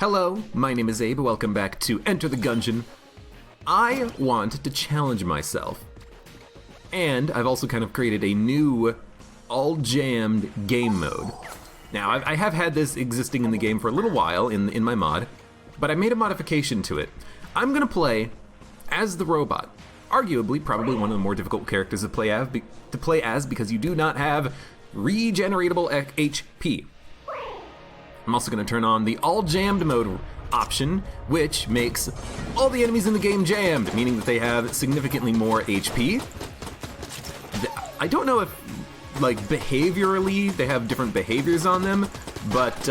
Hello, my name is Abe, welcome back to Enter the Gungeon. I want to challenge myself. And I've also kind of created a new, all-jammed game mode. Now, I have had this existing in the game for a little while in my mod, but I made a modification to it. I'm gonna play as the robot. Arguably, probably one of the more difficult characters to play as because you do not have regeneratable HP. I'm also going to turn on the all jammed mode option, which makes all the enemies in the game jammed, meaning that they have significantly more HP. I don't know if, like, behaviorally they have different behaviors on them, but,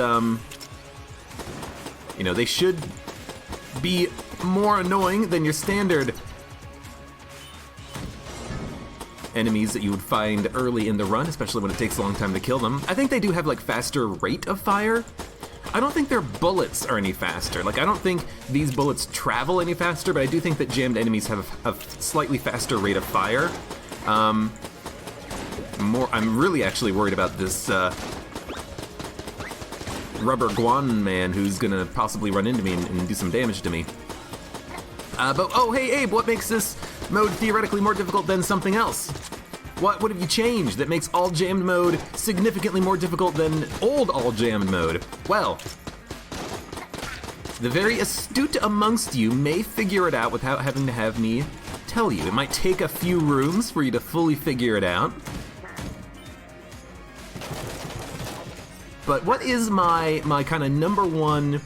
you know, they should be more annoying than your standard enemies that you would find early in the run, especially when it takes a long time to kill them. I think they do have, like, faster rate of fire. I don't think their bullets are any faster. Like, I don't think these bullets travel any faster, but I do think that jammed enemies have a slightly faster rate of fire. I'm really actually worried about this rubber guan man who's gonna possibly run into me and do some damage to me. But, oh, hey, Abe, what makes this mode theoretically more difficult than something else? What have you changed that makes all jammed mode significantly more difficult than old all jammed mode? Well, the very astute amongst you may figure it out without having to have me tell you. It might take a few rooms for you to fully figure it out. But what is my kind of number one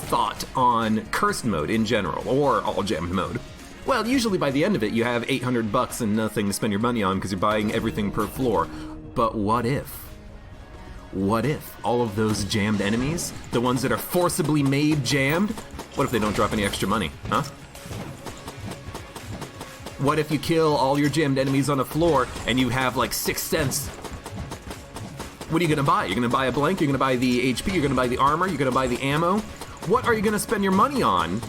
thought on cursed mode in general, or all jammed mode? Well, usually by the end of it, you have $800 and nothing to spend your money on because you're buying everything per floor. But what if? What if all of those jammed enemies, the ones that are forcibly made jammed, what if they don't drop any extra money, huh? What if you kill all your jammed enemies on a floor and you have like 6 cents? What are you gonna buy? You're gonna buy a blank, you're gonna buy the HP, you're gonna buy the armor, you're gonna buy the ammo. What are you gonna spend your money on?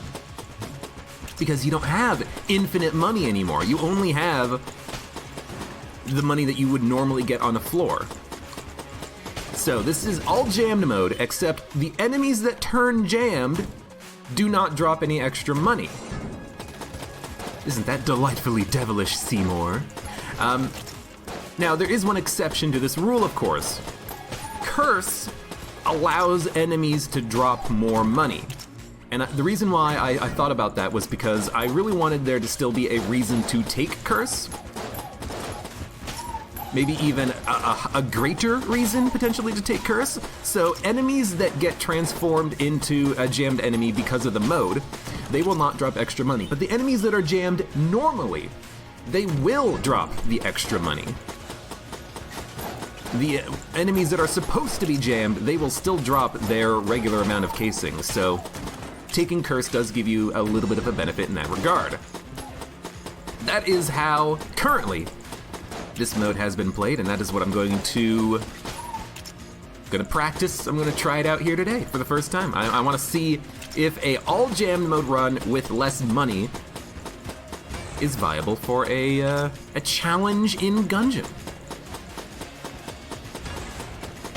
Because you don't have infinite money anymore. You only have the money that you would normally get on a floor. So this is all jammed mode, except the enemies that turn jammed do not drop any extra money. Isn't that delightfully devilish, Seymour? Now, there is one exception to this rule, of course. Curse allows enemies to drop more money. And the reason why I thought about that was because I really wanted there to still be a reason to take Curse. Maybe even a greater reason, potentially, to take Curse. So enemies that get transformed into a jammed enemy because of the mode, they will not drop extra money. But the enemies that are jammed normally, they will drop the extra money. The enemies that are supposed to be jammed, they will still drop their regular amount of casing. So taking Curse does give you a little bit of a benefit in that regard. That is how, currently, this mode has been played, and that is what I'm going to practice. I'm going to try it out here today for the first time. I want to see if a all jammed mode run with less money is viable for a challenge in Gungeon.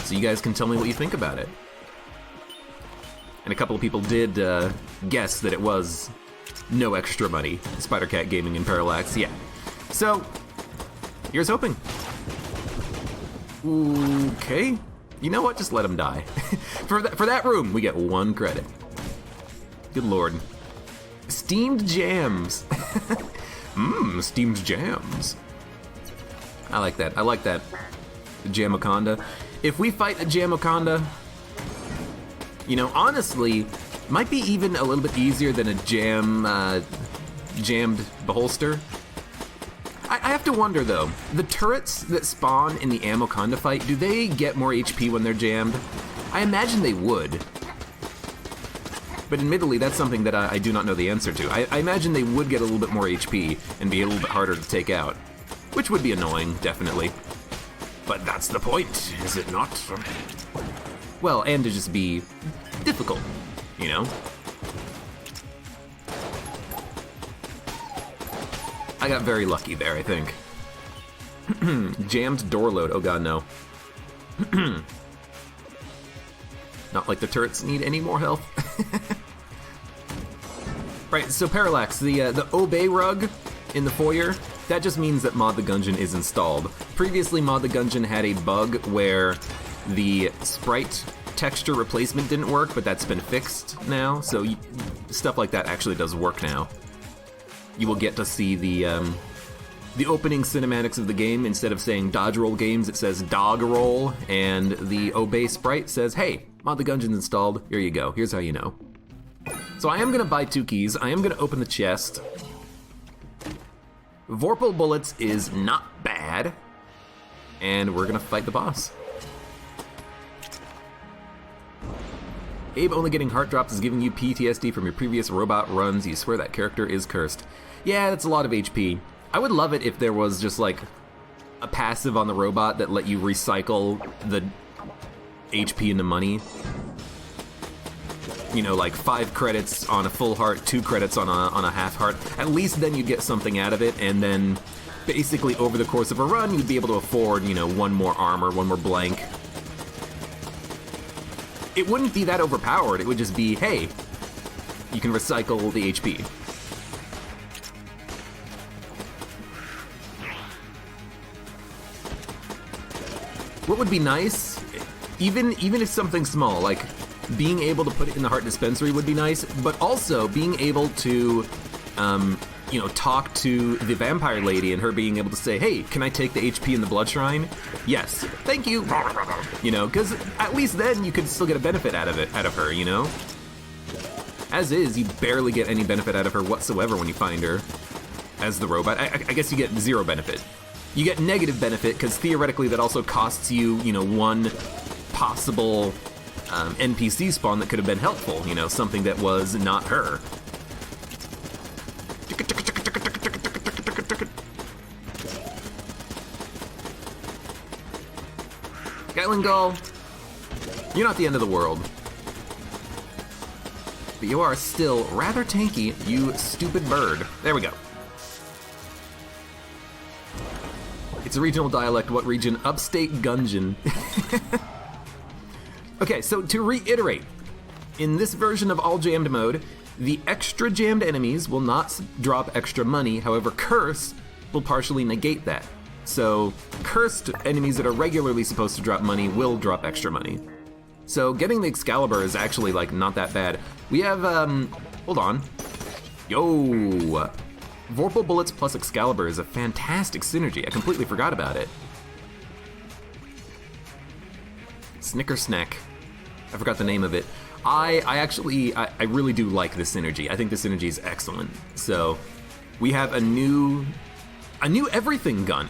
So you guys can tell me what you think about it. And a couple of people did guess that it was no extra money. Spider-Cat Gaming and Parallax, yeah. So, here's hoping. Okay. You know what? Just let him die. For that room, we get 1 credit. Good lord. Steamed jams. Steamed jams. I like that. I like that. Jamoconda. If we fight a Jamoconda, you know, honestly, might be even a little bit easier than a jammed beholster. I have to wonder, though, the turrets that spawn in the Amoconda fight, do they get more HP when they're jammed? I imagine they would. But admittedly, that's something that I do not know the answer to. I imagine they would get a little bit more HP and be a little bit harder to take out, which would be annoying, definitely. But that's the point, is it not? Well, and to just be difficult, you know? I got very lucky there, I think. Jammed door load, oh god, no. Not like the turrets need any more health. Right, so Parallax, the Obey rug in the foyer, that just means that Mod the Gungeon is installed. Previously, Mod the Gungeon had a bug where the sprite texture replacement didn't work, but that's been fixed now, so stuff like that actually does work now. You will get to see the opening cinematics of the game. Instead of saying dodge roll games, it says dog roll, and the Obey sprite says, hey, Mod the Gungeon's installed, here you go, here's how you know. So I am gonna buy 2 keys, I am gonna open the chest. Vorpal bullets is not bad, and we're gonna fight the boss. Abe, only getting heart drops is giving you PTSD from your previous robot runs. You swear that character is cursed. Yeah, that's a lot of HP. I would love it if there was just like a passive on the robot that let you recycle the HP into money. You know, like 5 credits on a full heart, 2 credits on a half heart. At least then you get something out of it, and then basically over the course of a run, you'd be able to afford, you know, 1 more armor, 1 more blank. It wouldn't be that overpowered, it would just be, hey, you can recycle the HP. What would be nice, even if something small, like being able to put it in the heart dispensary would be nice, but also being able to, you know, talk to the vampire lady and her being able to say, hey, can I take the HP in the blood shrine? Yes, thank you. You know, because at least then you could still get a benefit out of her, you know? As is, you barely get any benefit out of her whatsoever when you find her as the robot. I guess you get 0 benefit. You get negative benefit, because theoretically that also costs you, you know, 1 possible NPC spawn that could have been helpful, you know, something that was not her. Gatling Gull, you're not the end of the world. But you are still rather tanky, you stupid bird. There we go. It's a regional dialect. What region? Upstate Gungeon. Okay, so to reiterate, in this version of all jammed mode, the extra jammed enemies will not drop extra money, however Curse will partially negate that. So cursed enemies that are regularly supposed to drop money will drop extra money. So getting the Excalibur is actually like not that bad. We have, hold on. Yo! Vorpal Bullets plus Excalibur is a fantastic synergy. I completely forgot about it. Snicker Snack. I forgot the name of it. I really do like this synergy. I think the synergy is excellent. So we have a new everything gun.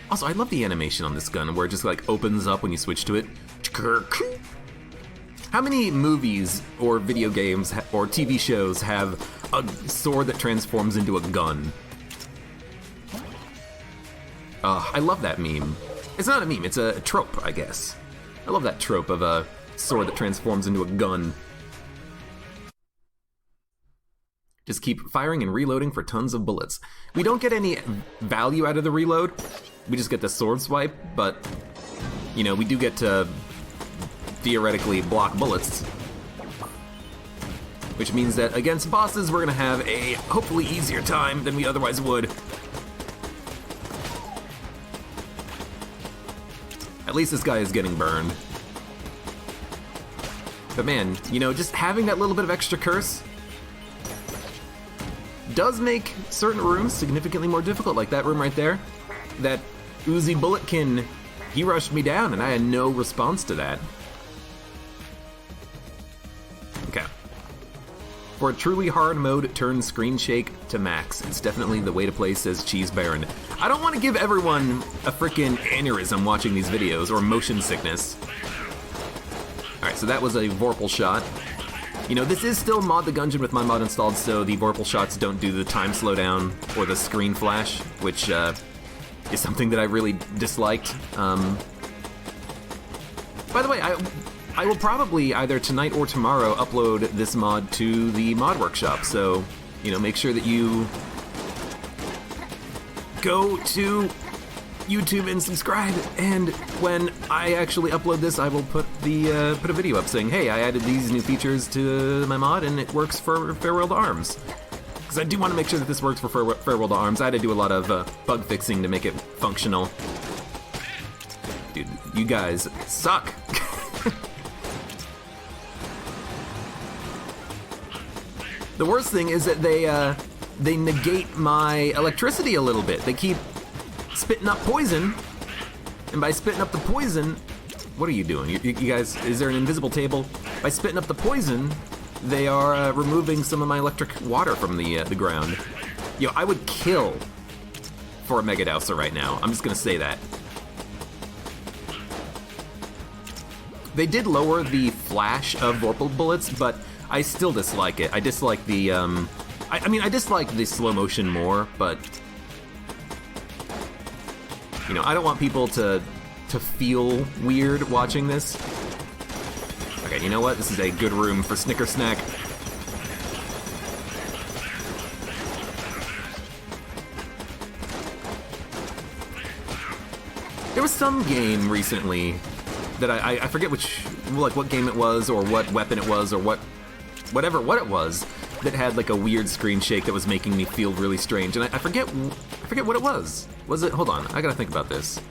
Also, I love the animation on this gun where it just like opens up when you switch to it. How many movies or video games or TV shows have a sword that transforms into a gun? I love that meme. It's not a meme, it's a trope, I guess. I love that trope of a sword that transforms into a gun. Just keep firing and reloading for tons of bullets. We don't get any value out of the reload. We just get the sword swipe, but, you know, we do get to theoretically block bullets. Which means that against bosses, we're gonna have a hopefully easier time than we otherwise would. At least this guy is getting burned. But man, you know, just having that little bit of extra curse does make certain rooms significantly more difficult, like that room right there. That Uzi Bulletkin, he rushed me down and I had no response to that. Okay. For a truly hard mode, turn screen shake to max. It's definitely the way to play, says Cheese Baron. I don't want to give everyone a freaking aneurysm watching these videos, or motion sickness. Alright, so that was a Vorpal shot. You know, this is still Mod the Gungeon with my mod installed, so the Vorpal shots don't do the time slowdown or the screen flash, which is something that I really disliked. By the way, I will probably either tonight or tomorrow upload this mod to the mod workshop, so, you know, make sure that you go to YouTube and subscribe. And when I actually upload this, I will put a video up saying, hey, I added these new features to my mod, and it works for Farewell to Arms. Because I do want to make sure that this works for Farewell to Arms. I had to do a lot of bug fixing to make it functional. Dude, you guys suck. The worst thing is that they negate my electricity a little bit. They keep spitting up poison, and by spitting up the poison, what are you doing? You guys, is there an invisible table? By spitting up the poison, they are removing some of my electric water from the ground. Yo, I would kill for a Mega Dowser right now. I'm just gonna say that. They did lower the flash of Vorpal bullets, but I still dislike it. I dislike the, I mean, I dislike the slow motion more, but, you know, I don't want people to feel weird watching this. Okay, you know what? This is a good room for Snicker Snack. There was some game recently that I forget what game it was, or what weapon it was, or whatever it was, that had like a weird screen shake that was making me feel really strange, and I forget what it was. Was it? Hold on, I gotta think about this.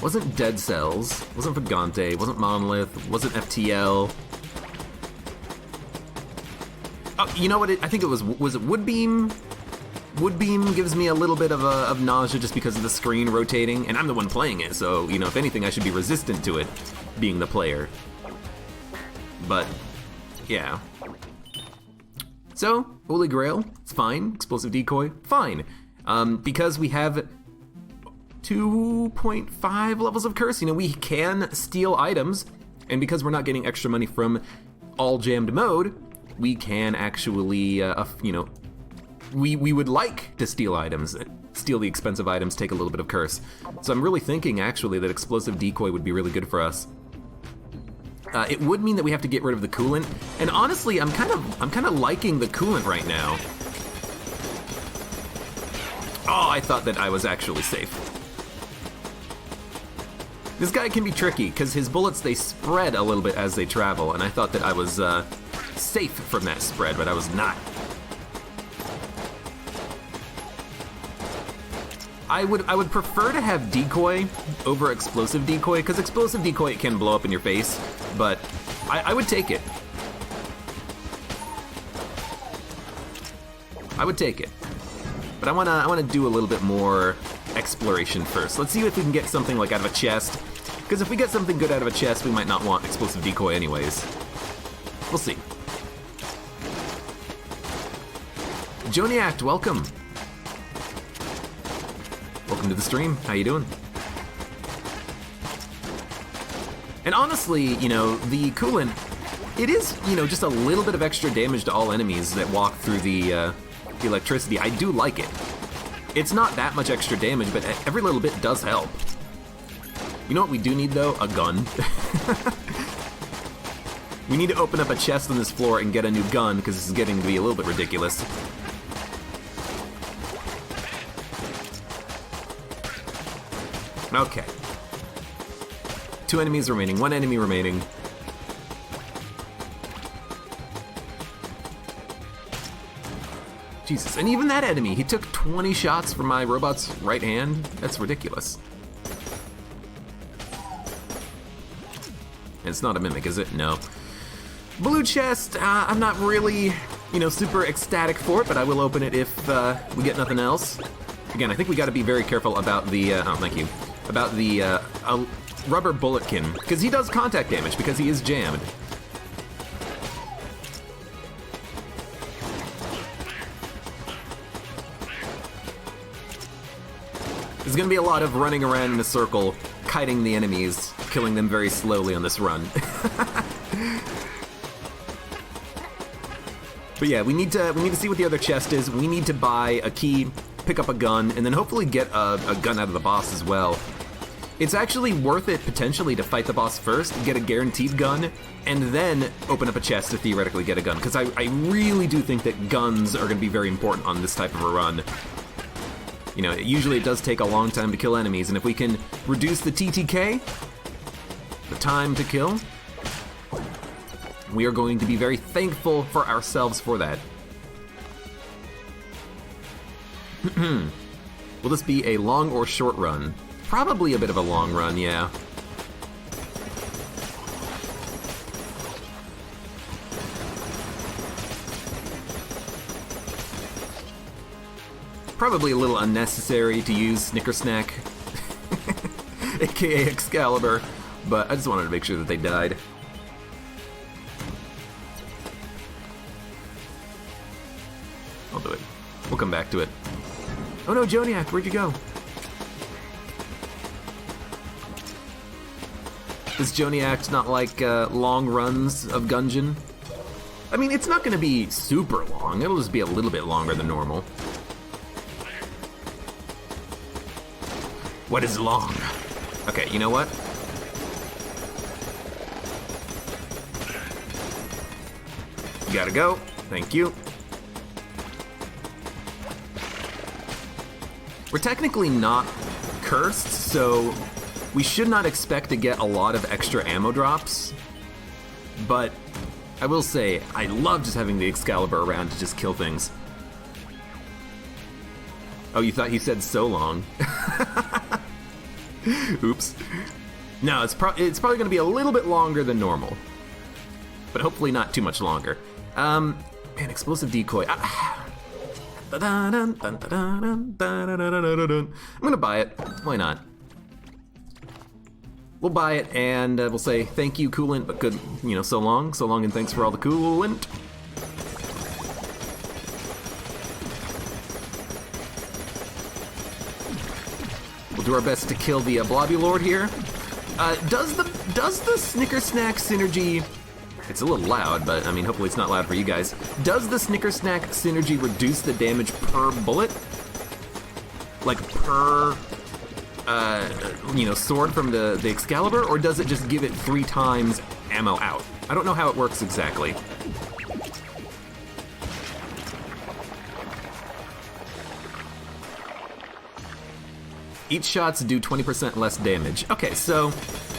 Wasn't Dead Cells? Wasn't Vagante? Wasn't Monolith? Wasn't FTL? Oh, you know what? I think it was. Was it Woodbeam? Woodbeam gives me a little bit of nausea just because of the screen rotating, and I'm the one playing it, so, you know, if anything, I should be resistant to it, being the player. But, yeah. So, Holy Grail, it's fine. Explosive Decoy, fine. Because we have 2.5 levels of curse, you know, we can steal items, and because we're not getting extra money from all jammed mode, we can actually, you know, we would like to steal items, steal the expensive items, take a little bit of curse. So I'm really thinking, actually, that Explosive Decoy would be really good for us. It would mean that we have to get rid of the coolant, and honestly, I'm kind of liking the coolant right now. Oh, I thought that I was actually safe. This guy can be tricky, because his bullets, they spread a little bit as they travel, and I thought that I was safe from that spread, but I was not. I would prefer to have Decoy over Explosive Decoy, because Explosive Decoy, it can blow up in your face, but I would take it. I would take it. But I wanna do a little bit more exploration first. Let's see if we can get something like out of a chest, because if we get something good out of a chest, we might not want Explosive Decoy anyways. We'll see. Joniact, welcome. Welcome to the stream. How you doing? And honestly, you know, the coolant, it is, you know, just a little bit of extra damage to all enemies that walk through the electricity. I do like it. It's not that much extra damage, but every little bit does help. You know what we do need, though? A gun. We need to open up a chest on this floor and get a new gun, because this is getting to be a little bit ridiculous. Okay. 2 enemies remaining, 1 enemy remaining. Jesus, and even that enemy, he took 20 shots from my robot's right hand? That's ridiculous. It's not a mimic, is it? No. Blue chest, I'm not really, you know, super ecstatic for it, but I will open it if we get nothing else. Again, I think we gotta be very careful about the, oh, thank you. About the rubber bulletkin, because he does contact damage, because he is jammed. There's gonna be a lot of running around in a circle, kiting the enemies, killing them very slowly on this run. But yeah, we need to see what the other chest is. We need to buy a key, pick up a gun, and then hopefully get a gun out of the boss as well. It's actually worth it, potentially, to fight the boss first, get a guaranteed gun, and then open up a chest to theoretically get a gun, because I really do think that guns are going to be very important on this type of a run. You know, usually it does take a long time to kill enemies, and if we can reduce the TTK, the time to kill, we are going to be very thankful for ourselves for that. Will this be a long or short run? Probably a bit of a long run, yeah. Probably a little unnecessary to use Snicker Snack, aka Excalibur, but I just wanted to make sure that they died. I'll do it. We'll come back to it. Oh no, Joniak, where'd you go? Does Joniak not like long runs of Gungeon? I mean, it's not going to be super long. It'll just be a little bit longer than normal. What is long? Okay, you know what? You gotta go. Thank you. We're technically not cursed, so we should not expect to get a lot of extra ammo drops. But I will say, I love just having the Excalibur around to just kill things. Oh, you thought he said so long? Oops. No, it's probably going to be a little bit longer than normal, but hopefully not too much longer. Man, explosive decoy. I'm gonna buy it. Why not? We'll buy it and we'll say thank you, coolant, but good, you know, so long, and thanks for all the coolant. Do our best to kill the Blobby Lord here. Does the Snicker Snack synergy? It's a little loud, but I mean, hopefully it's not loud for you guys. Does the Snicker Snack synergy reduce the damage per bullet, like per you know, sword from the Excalibur, or does it just give it 3 times ammo out? I don't know how it works exactly. Each shots do 20% less damage. Okay, so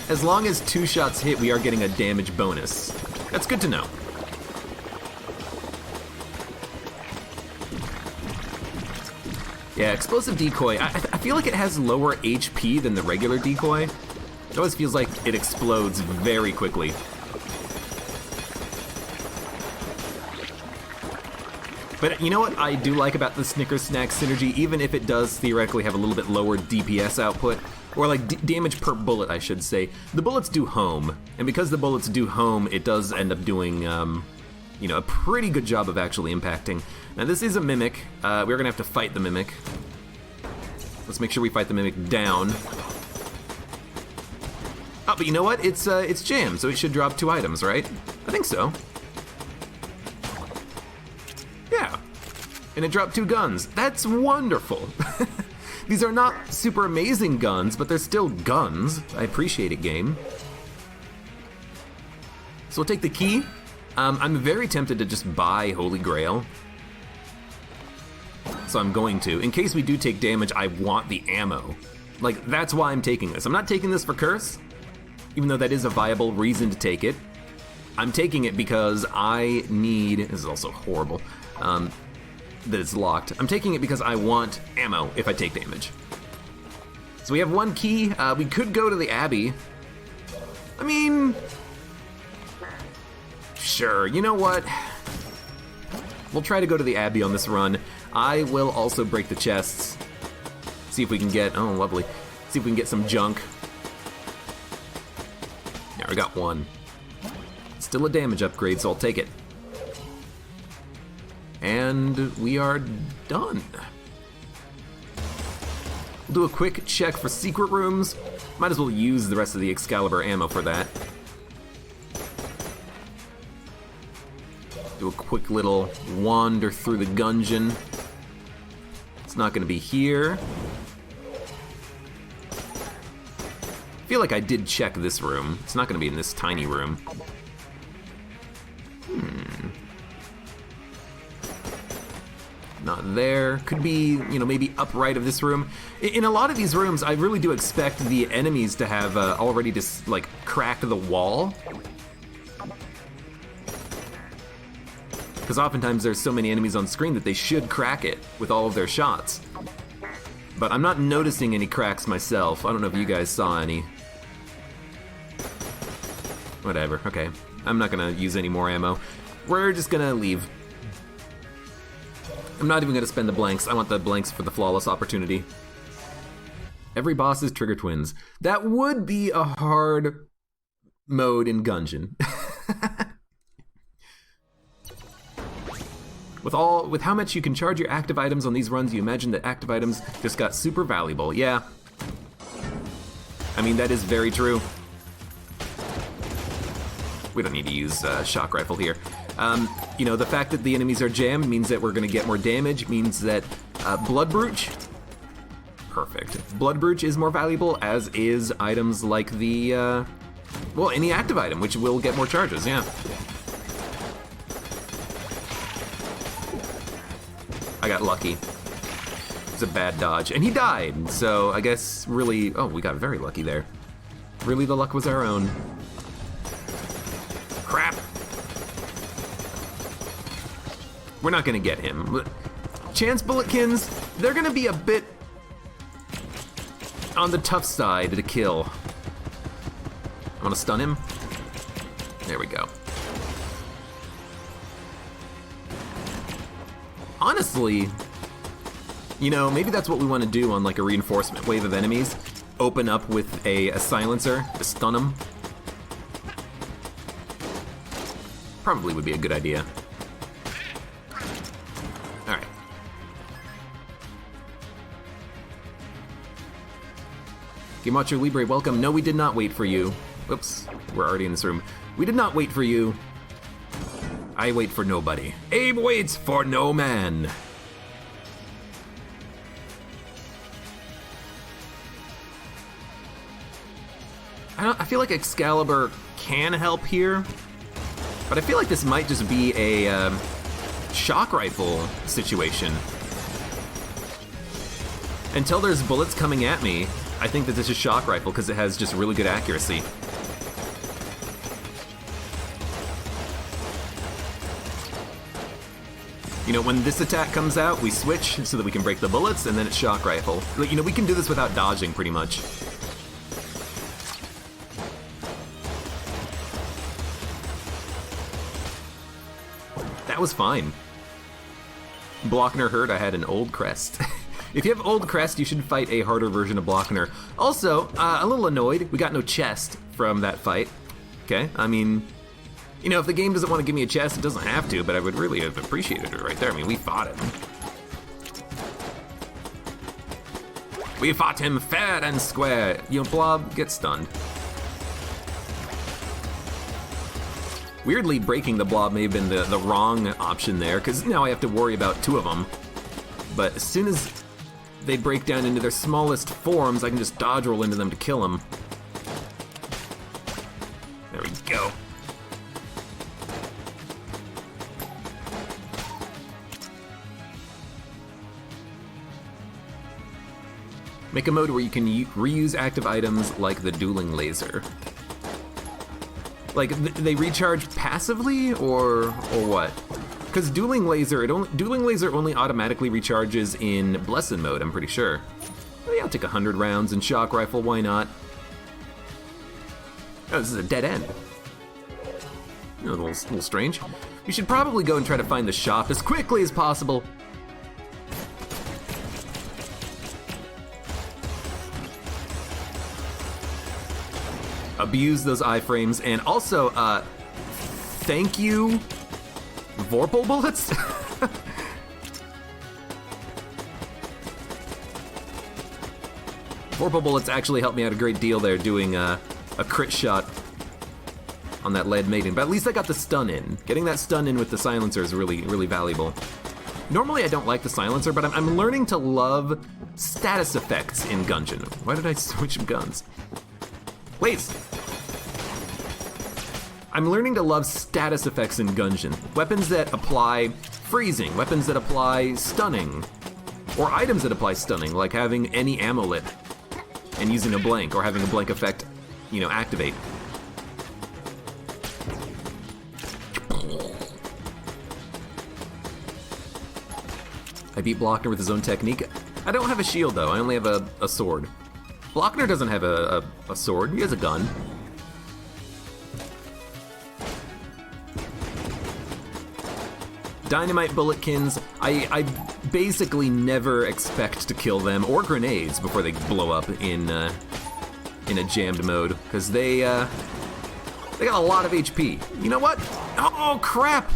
as long as 2 shots hit, we are getting a damage bonus. That's good to know. Yeah, explosive decoy. I feel like it has lower HP than the regular decoy. It always feels like it explodes very quickly. But you know what I do like about the Snicker Snack synergy, even if it does theoretically have a little bit lower DPS output, or like damage per bullet, I should say, the bullets do home. And because the bullets do home, it does end up doing, you know, a pretty good job of actually impacting. Now this is a Mimic. We're gonna have to fight the Mimic. Let's make sure we fight the Mimic down. Oh, but you know what? It's Jam, so it should drop 2 items, right? I think so. Yeah, and it dropped 2 guns. That's wonderful. These are not super amazing guns, but they're still guns. I appreciate it, game. So we'll take the key. I'm very tempted to just buy Holy Grail. So I'm going to. In case we do take damage, I want the ammo. Like, that's why I'm taking this. I'm not taking this for Curse, even though that is a viable reason to take it. I'm taking it because I need... This is also horrible. That it's locked. I'm taking it because I want ammo if I take damage. So we have 1 key. We could go to the Abbey. I mean... Sure, you know what? We'll try to go to the Abbey on this run. I will also break the chests. See if we can get... Oh, lovely. See if we can get some junk. Yeah, we got 1. Still a damage upgrade, so I'll take it. And we are done. We'll do a quick check for secret rooms. Might as well use the rest of the Excalibur ammo for that. Do a quick little wander through the Gungeon. It's not going to be here. I feel like I did check this room. It's not going to be in this tiny room. not there. Could be, you know, maybe upright of this room. In a lot of these rooms, I really do expect the enemies to have already just, like, cracked the wall. Because oftentimes there's so many enemies on screen that they should crack it with all of their shots. But I'm not noticing any cracks myself. I don't know if you guys saw any. Whatever, okay. I'm not gonna use any more ammo. We're just gonna leave. I'm not even gonna spend the blanks. I want the blanks for the flawless opportunity. Every boss is trigger twins. That would be a hard mode in Gungeon. With how much you can charge your active items on these runs, you imagine that active items just got super valuable. Yeah. I mean, that is very true. We don't need to use shock rifle here. You know, the fact that the enemies are jammed means that we're gonna get more damage, means that Blood Brooch, perfect. Blood Brooch is more valuable, as is items like the, well, any active item, which will get more charges, yeah. I got lucky. It's a bad dodge, and he died, so I guess really, oh, we got very lucky there. Really, the luck was our own. Crap. We're not gonna get him. Chance Bulletkins, they're gonna be a bit on the tough side to kill. I wanna stun him. There we go. Honestly, you know, maybe that's what we want to do on like a reinforcement wave of enemies. Open up with a silencer to stun them. Probably would be a good idea. Alright. Game Watcher Libre, welcome. No, we did not wait for you. Whoops, we're already in this room. We did not wait for you. I wait for nobody. Abe waits for no man. I feel like Excalibur can help here, but I feel like this might just be a shock rifle situation. Until there's bullets coming at me, I think that this is shock rifle because it has just really good accuracy. You know, when this attack comes out, we switch so that we can break the bullets, and then it's shock rifle. You know, we can do this without dodging, pretty much. That was fine. Blockner heard I had an old crest. If you have old crest, you should fight a harder version of Blockner. Also, a little annoyed, we got no chest from that fight. Okay, I mean, you know, if the game doesn't want to give me a chest, it doesn't have to, but I would really have appreciated it right there. I mean, we fought him. We fought him fair and square. You know, Blob, get stunned. Weirdly, breaking the Blob may have been the wrong option there, because now I have to worry about two of them. But as soon as they break down into their smallest forms, I can just dodge roll into them to kill them. There we go. Make a mode where you can reuse active items like the dueling laser. Like, they recharge passively, or what? Because dueling laser only automatically recharges in blessed mode, I'm pretty sure. Oh yeah, I'll take 100 rounds in shock rifle, why not? Oh, this is a dead end. You know, a little strange. You should probably go and try to find the shop as quickly as possible. Abuse those iframes, and also, thank you, Vorpal bullets? Vorpal bullets actually helped me out a great deal there doing a crit shot on that lead maiden, but at least I got the stun in. Getting that stun in with the silencer is really, really valuable. Normally I don't like the silencer, but I'm learning to love status effects in Gungeon. Why did I switch guns? Please. I'm learning to love status effects in Gungeon. Weapons that apply freezing, weapons that apply stunning, or items that apply stunning, like having any ammo lit and using a blank, or having a blank effect, you know, activate. I beat Blockner with his own technique. I don't have a shield though, I only have a sword. Blockner doesn't have a sword, he has a gun. Dynamite bulletkins, I basically never expect to kill them, or grenades, before they blow up in a jammed mode, because they got a lot of HP. You know what? Oh, crap!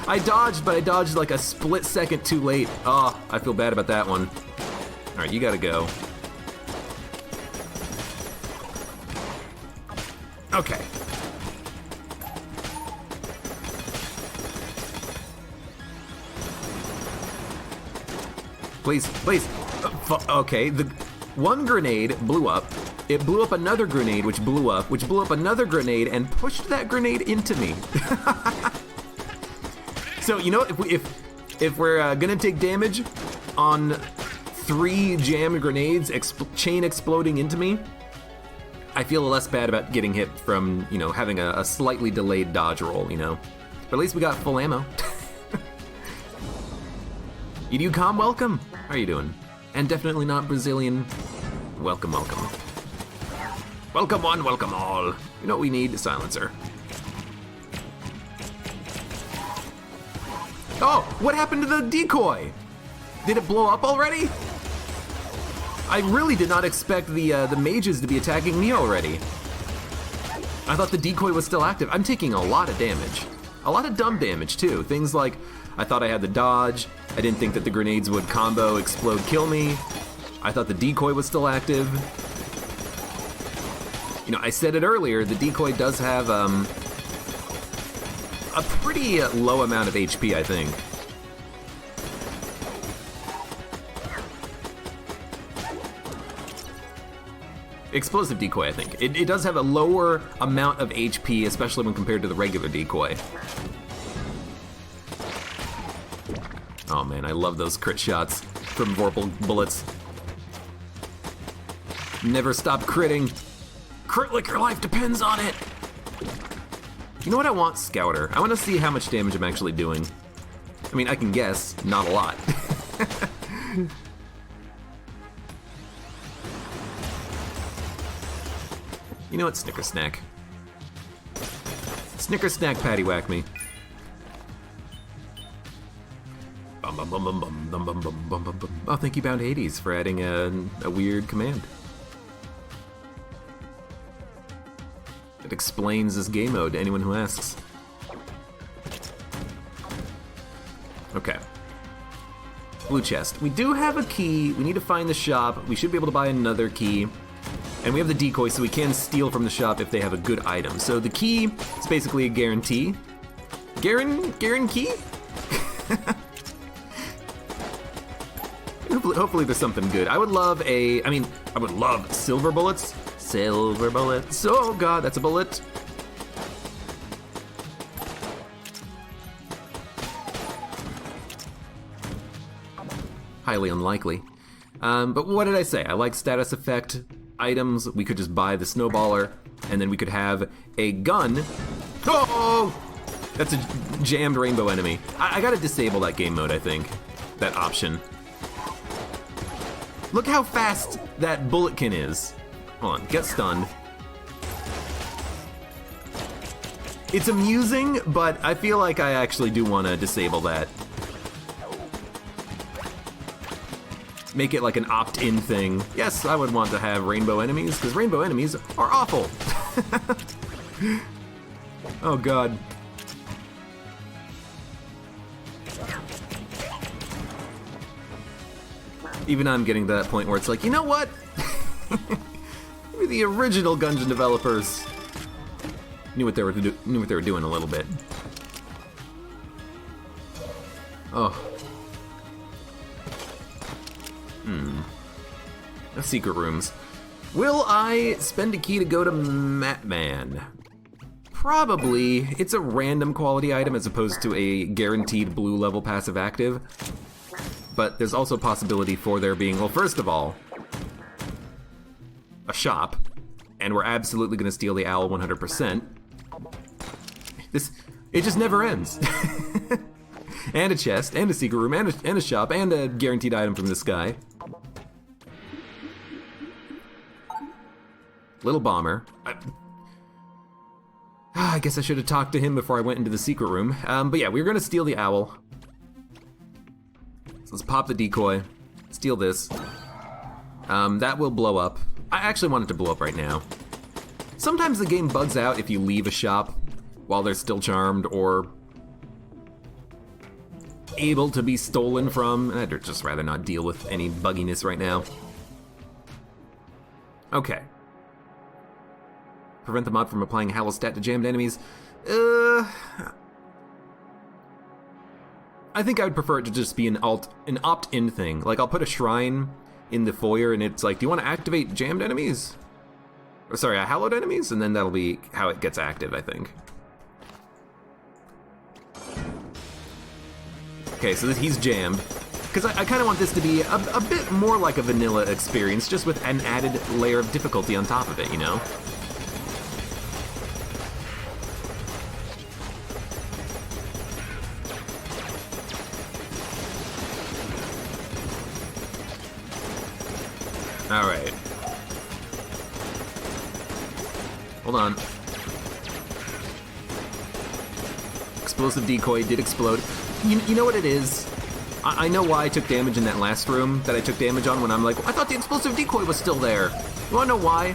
I dodged, but I dodged like a split second too late. Oh, I feel bad about that one. Alright, you gotta go. Okay. Please, please. Okay, the one grenade blew up. It blew up another grenade, which blew up another grenade, and pushed that grenade into me. So, you know, if we're gonna take damage on 3 jammed grenades chain exploding into me, I feel less bad about getting hit from, you know, having a slightly delayed dodge roll, you know. But at least we got full ammo. EduCom, welcome. How are you doing? And definitely not Brazilian. Welcome, welcome. Welcome one, welcome all. You know what we need? A silencer. Oh, what happened to the decoy? Did it blow up already? I really did not expect the mages to be attacking me already. I thought the decoy was still active. I'm taking a lot of damage. A lot of dumb damage too. Things like, I thought I had the dodge. I didn't think that the grenades would combo, explode, kill me. I thought the decoy was still active. You know, I said it earlier, the decoy does have a pretty low amount of HP, I think. Explosive decoy, I think. It does have a lower amount of HP, especially when compared to the regular decoy. Oh man, I love those crit shots from Vorpal bullets. Never stop critting. Crit like your life depends on it. You know what I want? Scouter. I want to see how much damage I'm actually doing. I mean, I can guess, not a lot. You know what? Snicker Snack. Snicker Snack patty whack me. Oh, thank you, Bound Hades, for adding a weird command. It explains this game mode to anyone who asks. Okay. Blue chest. We do have a key. We need to find the shop. We should be able to buy another key. And we have the decoy, so we can steal from the shop if they have a good item. So the key is basically a guarantee. Guarantee? Hopefully there's something good. I would love silver bullets. Silver bullets. Oh god, that's a bullet. Highly unlikely. But what did I say? I like status effect items. We could just buy the snowballer, and then we could have a gun. Oh! That's a jammed rainbow enemy. I gotta disable that game mode, I think. That option. Look how fast that bulletkin is. Hold on, get stunned. It's amusing, but I feel like I actually do want to disable that. Make it like an opt-in thing. Yes, I would want to have rainbow enemies, because rainbow enemies are awful. Oh god. Even I'm getting to that point where it's like, you know what? Maybe the original Gungeon developers knew what they were doing a little bit. Oh. No secret rooms. Will I spend a key to go to Matman? probably, it's a random quality item as opposed to a guaranteed blue level passive active. But there's also a possibility for there being, well, first of all, a shop, and we're absolutely gonna steal the owl 100%. It just never ends. And a chest, and a secret room, and a shop, and a guaranteed item from this guy. Little bomber. I guess I should have talked to him before I went into the secret room. But yeah, we were gonna steal the owl. So let's pop the decoy, steal this. That will blow up. I actually want it to blow up right now. Sometimes the game bugs out if you leave a shop while they're still charmed or able to be stolen from. I'd just rather not deal with any bugginess right now. Okay. Prevent the mod from applying Hallostat to jammed enemies. I think I would prefer it to just be an opt-in thing. Like, I'll put a shrine in the foyer and it's like, do you want to activate jammed enemies? Or sorry, hallowed enemies? And then that'll be how it gets active, I think. Okay, so he's jammed. Because I kind of want this to be a bit more like a vanilla experience, just with an added layer of difficulty on top of it, you know? Alright. Hold on. Explosive decoy did explode. You know what it is? I know why I took damage in that last room that I took damage on when I'm like, I thought the explosive decoy was still there. You wanna know why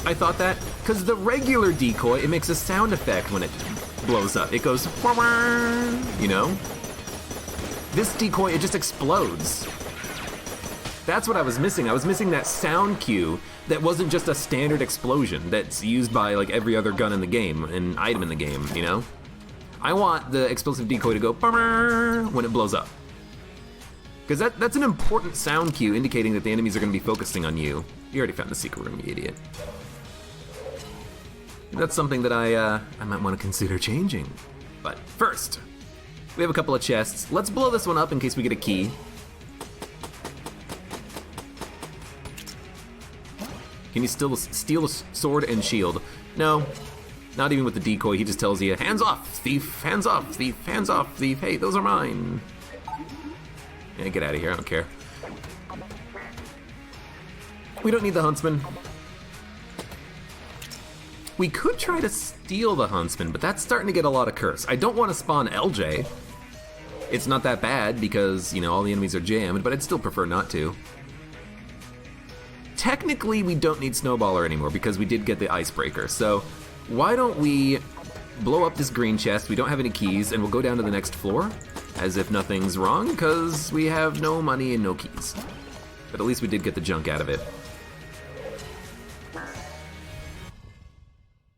I thought that? Because the regular decoy, it makes a sound effect when it blows up. It goes, you know? This decoy, it just explodes. That's what I was missing. I was missing that sound cue that wasn't just a standard explosion that's used by like every other gun in the game, and item in the game, you know? I want the explosive decoy to go when it blows up. Because that's an important sound cue indicating that the enemies are going to be focusing on you. You already found the secret room, you idiot. That's something that I might want to consider changing. But first, we have a couple of chests. Let's blow this one up in case we get a key. Can you still steal a sword and shield? No, not even with the decoy. He just tells you, hands off, thief, hands off, thief, hands off, thief. Hey, those are mine. Yeah, get out of here, I don't care. We don't need the huntsman. We could try to steal the huntsman, but that's starting to get a lot of curse. I don't want to spawn LJ. It's not that bad because, you know, all the enemies are jammed, but I'd still prefer not to. Technically, we don't need Snowballer anymore because we did get the icebreaker. So why don't we blow up this green chest? We don't have any keys, and we'll go down to the next floor as if nothing's wrong because we have no money and no keys. But at least we did get the junk out of it.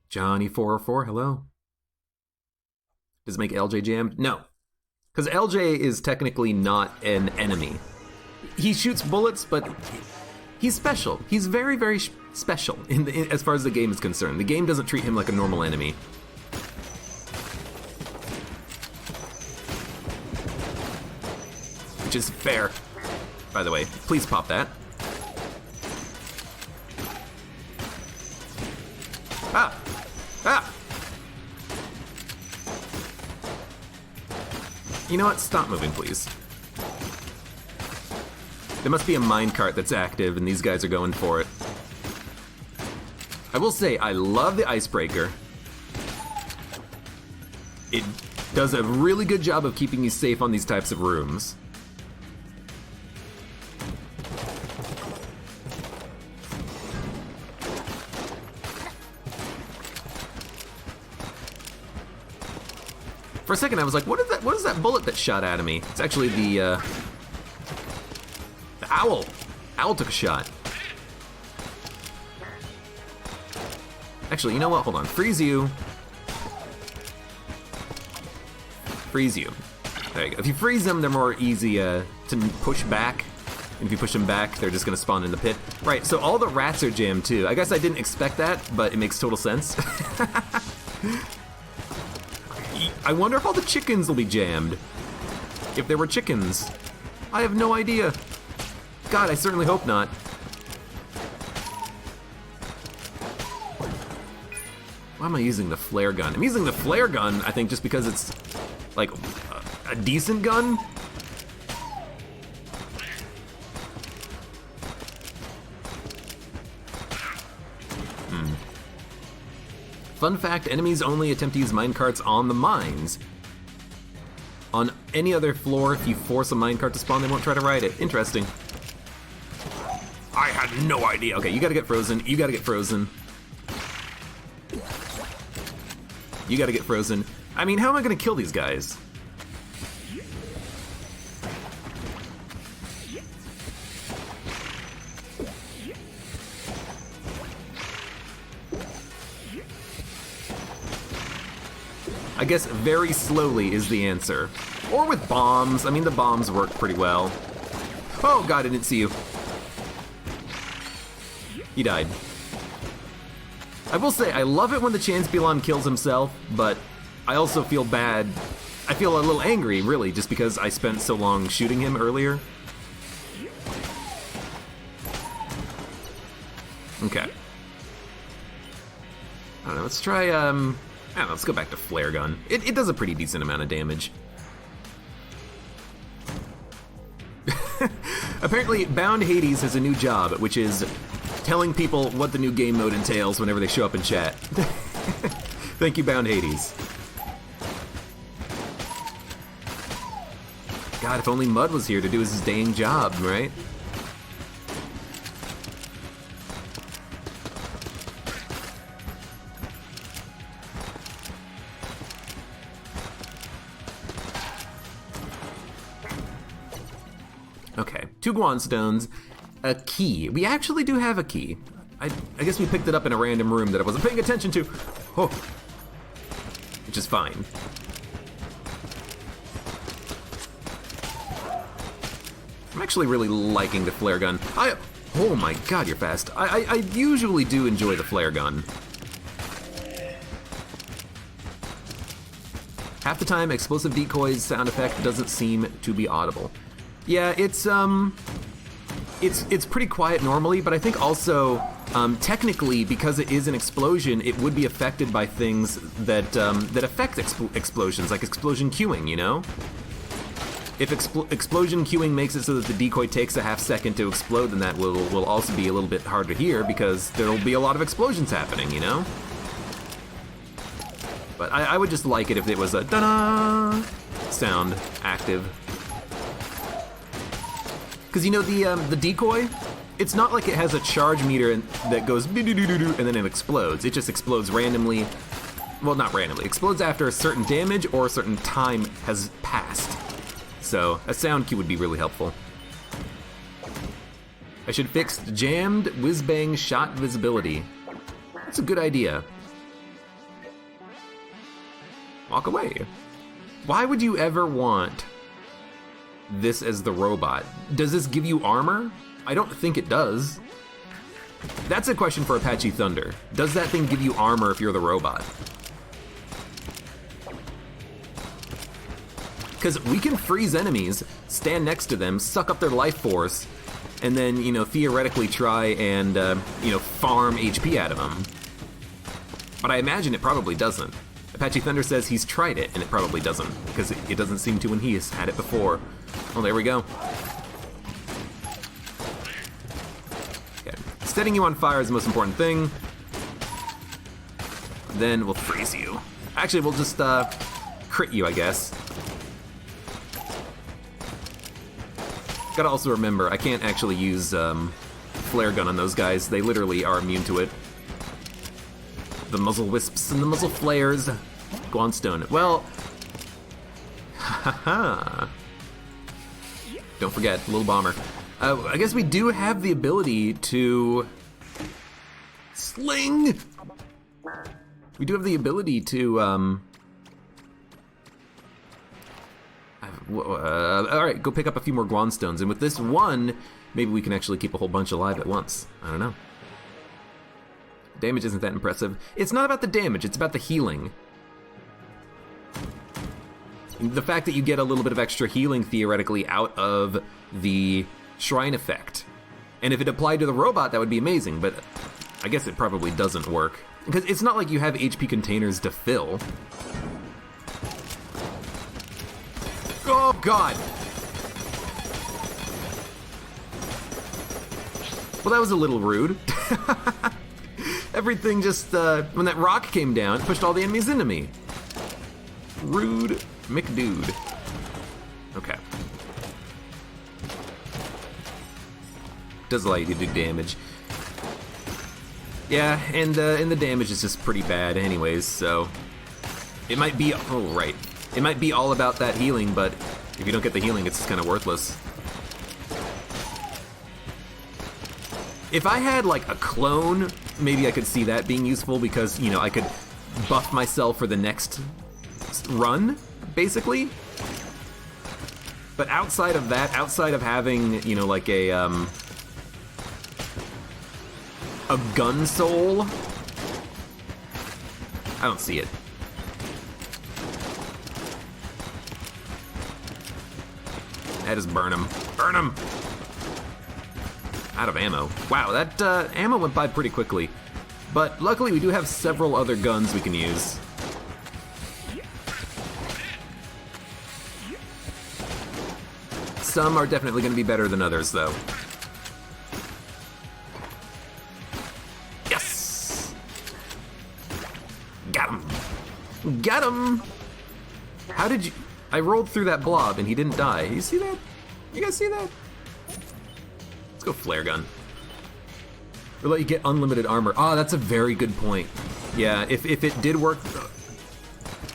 Johnny404, hello. Does it make LJ jammed? No, because LJ is technically not an enemy. He shoots bullets, but he's special. He's very, very special as far as the game is concerned. The game doesn't treat him like a normal enemy. Which is fair, by the way. Please pop that. Ah! Ah! You know what? Stop moving, please. There must be a minecart that's active, and these guys are going for it. I will say, I love the icebreaker. It does a really good job of keeping you safe on these types of rooms. For a second, I was like, what is that bullet that shot out of me? It's actually the owl. Owl took a shot. Actually, you know what? Hold on. Freeze you. Freeze you. There you go. If you freeze them, they're more easy to push back. And if you push them back, they're just going to spawn in the pit. Right, so all the rats are jammed too. I guess I didn't expect that, but it makes total sense. I wonder if all the chickens will be jammed. If there were chickens. I have no idea. God, I certainly hope not. Why am I using the flare gun? I'm using the flare gun, I think, just because it's, like, a decent gun. Fun fact, enemies only attempt to use minecarts on the mines. On any other floor, if you force a minecart to spawn, they won't try to ride it. Interesting. I had no idea. Okay, you gotta get frozen. You gotta get frozen. You gotta get frozen. I mean, how am I gonna kill these guys? I guess very slowly is the answer. Or with bombs. I mean, the bombs work pretty well. Oh god, I didn't see you. He died. I will say, I love it when the Chanspelon kills himself, but I also feel bad. I feel a little angry, really, just because I spent so long shooting him earlier. Okay. I don't know, let's try, I don't know, let's go back to flare gun. It does a pretty decent amount of damage. Apparently, Bound Hades has a new job, which is telling people what the new game mode entails whenever they show up in chat. Thank you, Bound Hades. God, if only Mud was here to do his dang job, right? Okay, 2 Guanstones, a key. We actually do have a key. I guess we picked it up in a random room that I wasn't paying attention to. Oh, which is fine. I'm actually really liking the flare gun. Oh my god, you're fast. I usually do enjoy the flare gun. Half the time, explosive decoys sound effect doesn't seem to be audible. Yeah, it's pretty quiet normally, but I think also, technically, because it is an explosion, it would be affected by things that affect explosions, like explosion queuing, you know? If explosion queuing makes it so that the decoy takes a half second to explode, then that will also be a little bit hard to hear because there'll be a lot of explosions happening, you know? But I would just like it if it was a da-da sound active. Because, you know, the decoy, it's not like it has a charge meter that goes doo-doo-doo-doo-doo and then it explodes. It just explodes randomly. Well, not randomly. It explodes after a certain damage or a certain time has passed. So, a sound cue would be really helpful. I should fix jammed whiz-bang shot visibility. That's a good idea. Walk away. Why would you ever want this as the robot? Does this give you armor? I don't think it does. That's a question for Apache Thunder. Does that thing give you armor if you're the robot? Because we can freeze enemies, stand next to them, suck up their life force, and then, you know, theoretically try and, you know, farm HP out of them. But I imagine it probably doesn't. Apache Thunder says he's tried it, and it probably doesn't, because it doesn't seem to when he has had it before. Well, there we go. Okay. Setting you on fire is the most important thing. Then we'll freeze you. Actually, we'll just, crit you, I guess. Gotta also remember, I can't actually use, flare gun on those guys. They literally are immune to it. The muzzle wisps and the muzzle flares. Guanstone. Well, haha. Don't forget, little bomber. I guess we do have the ability to sling. We do have the ability to, alright, go pick up a few more Guanstones, and with this one, maybe we can actually keep a whole bunch alive at once. I don't know. Damage isn't that impressive. It's not about the damage, it's about the healing. The fact that you get a little bit of extra healing, theoretically, out of the shrine effect. And if it applied to the robot, that would be amazing, but I guess it probably doesn't work. Because it's not like you have HP containers to fill. Oh, God! Well, that was a little rude. Everything just, when that rock came down, it pushed all the enemies into me. Rude McDude. Okay. Does allow you to do damage. Yeah, and the damage is just pretty bad anyways, so... It might be, oh right. It might be all about that healing, but if you don't get the healing, it's just kind of worthless. If I had, like, a clone, maybe I could see that being useful because, you know, I could buff myself for the next run, basically. But outside of that, outside of having, you know, like a gun soul, I don't see it. I just burn him. Burn him! Out of ammo. Wow, that ammo went by pretty quickly. But luckily we do have several other guns we can use. Some are definitely going to be better than others, though. Yes! Got him! Got him! How did you... I rolled through that blob and he didn't die. You see that? You guys see that? Let's go flare gun. We'll let you get unlimited armor. Ah, that's a very good point. Yeah, if it did work...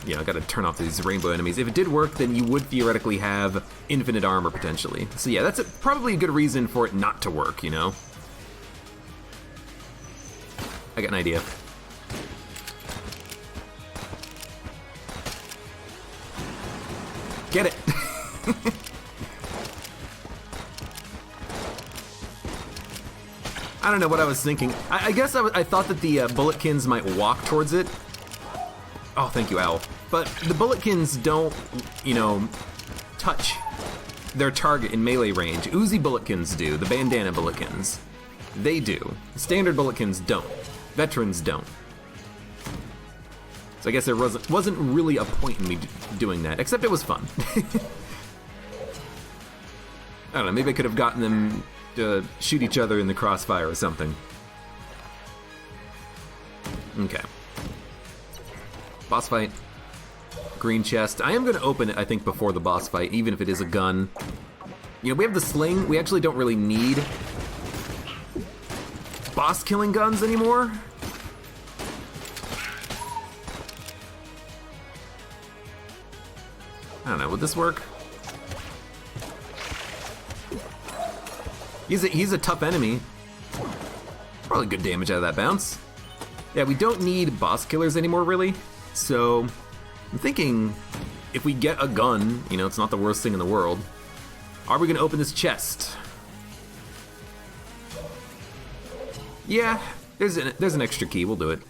Yeah, I gotta turn off these rainbow enemies. If it did work, then you would theoretically have infinite armor, potentially. So yeah, that's probably a good reason for it not to work, you know? I got an idea. Get it! I don't know what I was thinking. I guess I thought that the bulletkins might walk towards it. Oh, thank you, Owl. But the bulletkins don't, you know, touch their target in melee range. Uzi bulletkins do, the bandana bulletkins. They do. Standard bulletkins don't. Veterans don't. So I guess there wasn't really a point in me doing that, except it was fun. I don't know, maybe I could have gotten them to shoot each other in the crossfire or something. Okay. Boss fight. Green chest. I am going to open it, I think, before the boss fight, even if it is a gun. You know, we have the sling. We actually don't really need boss-killing guns anymore. I don't know, would this work? He's a tough enemy. Probably good damage out of that bounce. Yeah, we don't need boss killers anymore, really. So, I'm thinking, if we get a gun, you know, it's not the worst thing in the world. Are we gonna open this chest? Yeah, there's an extra key, we'll do it.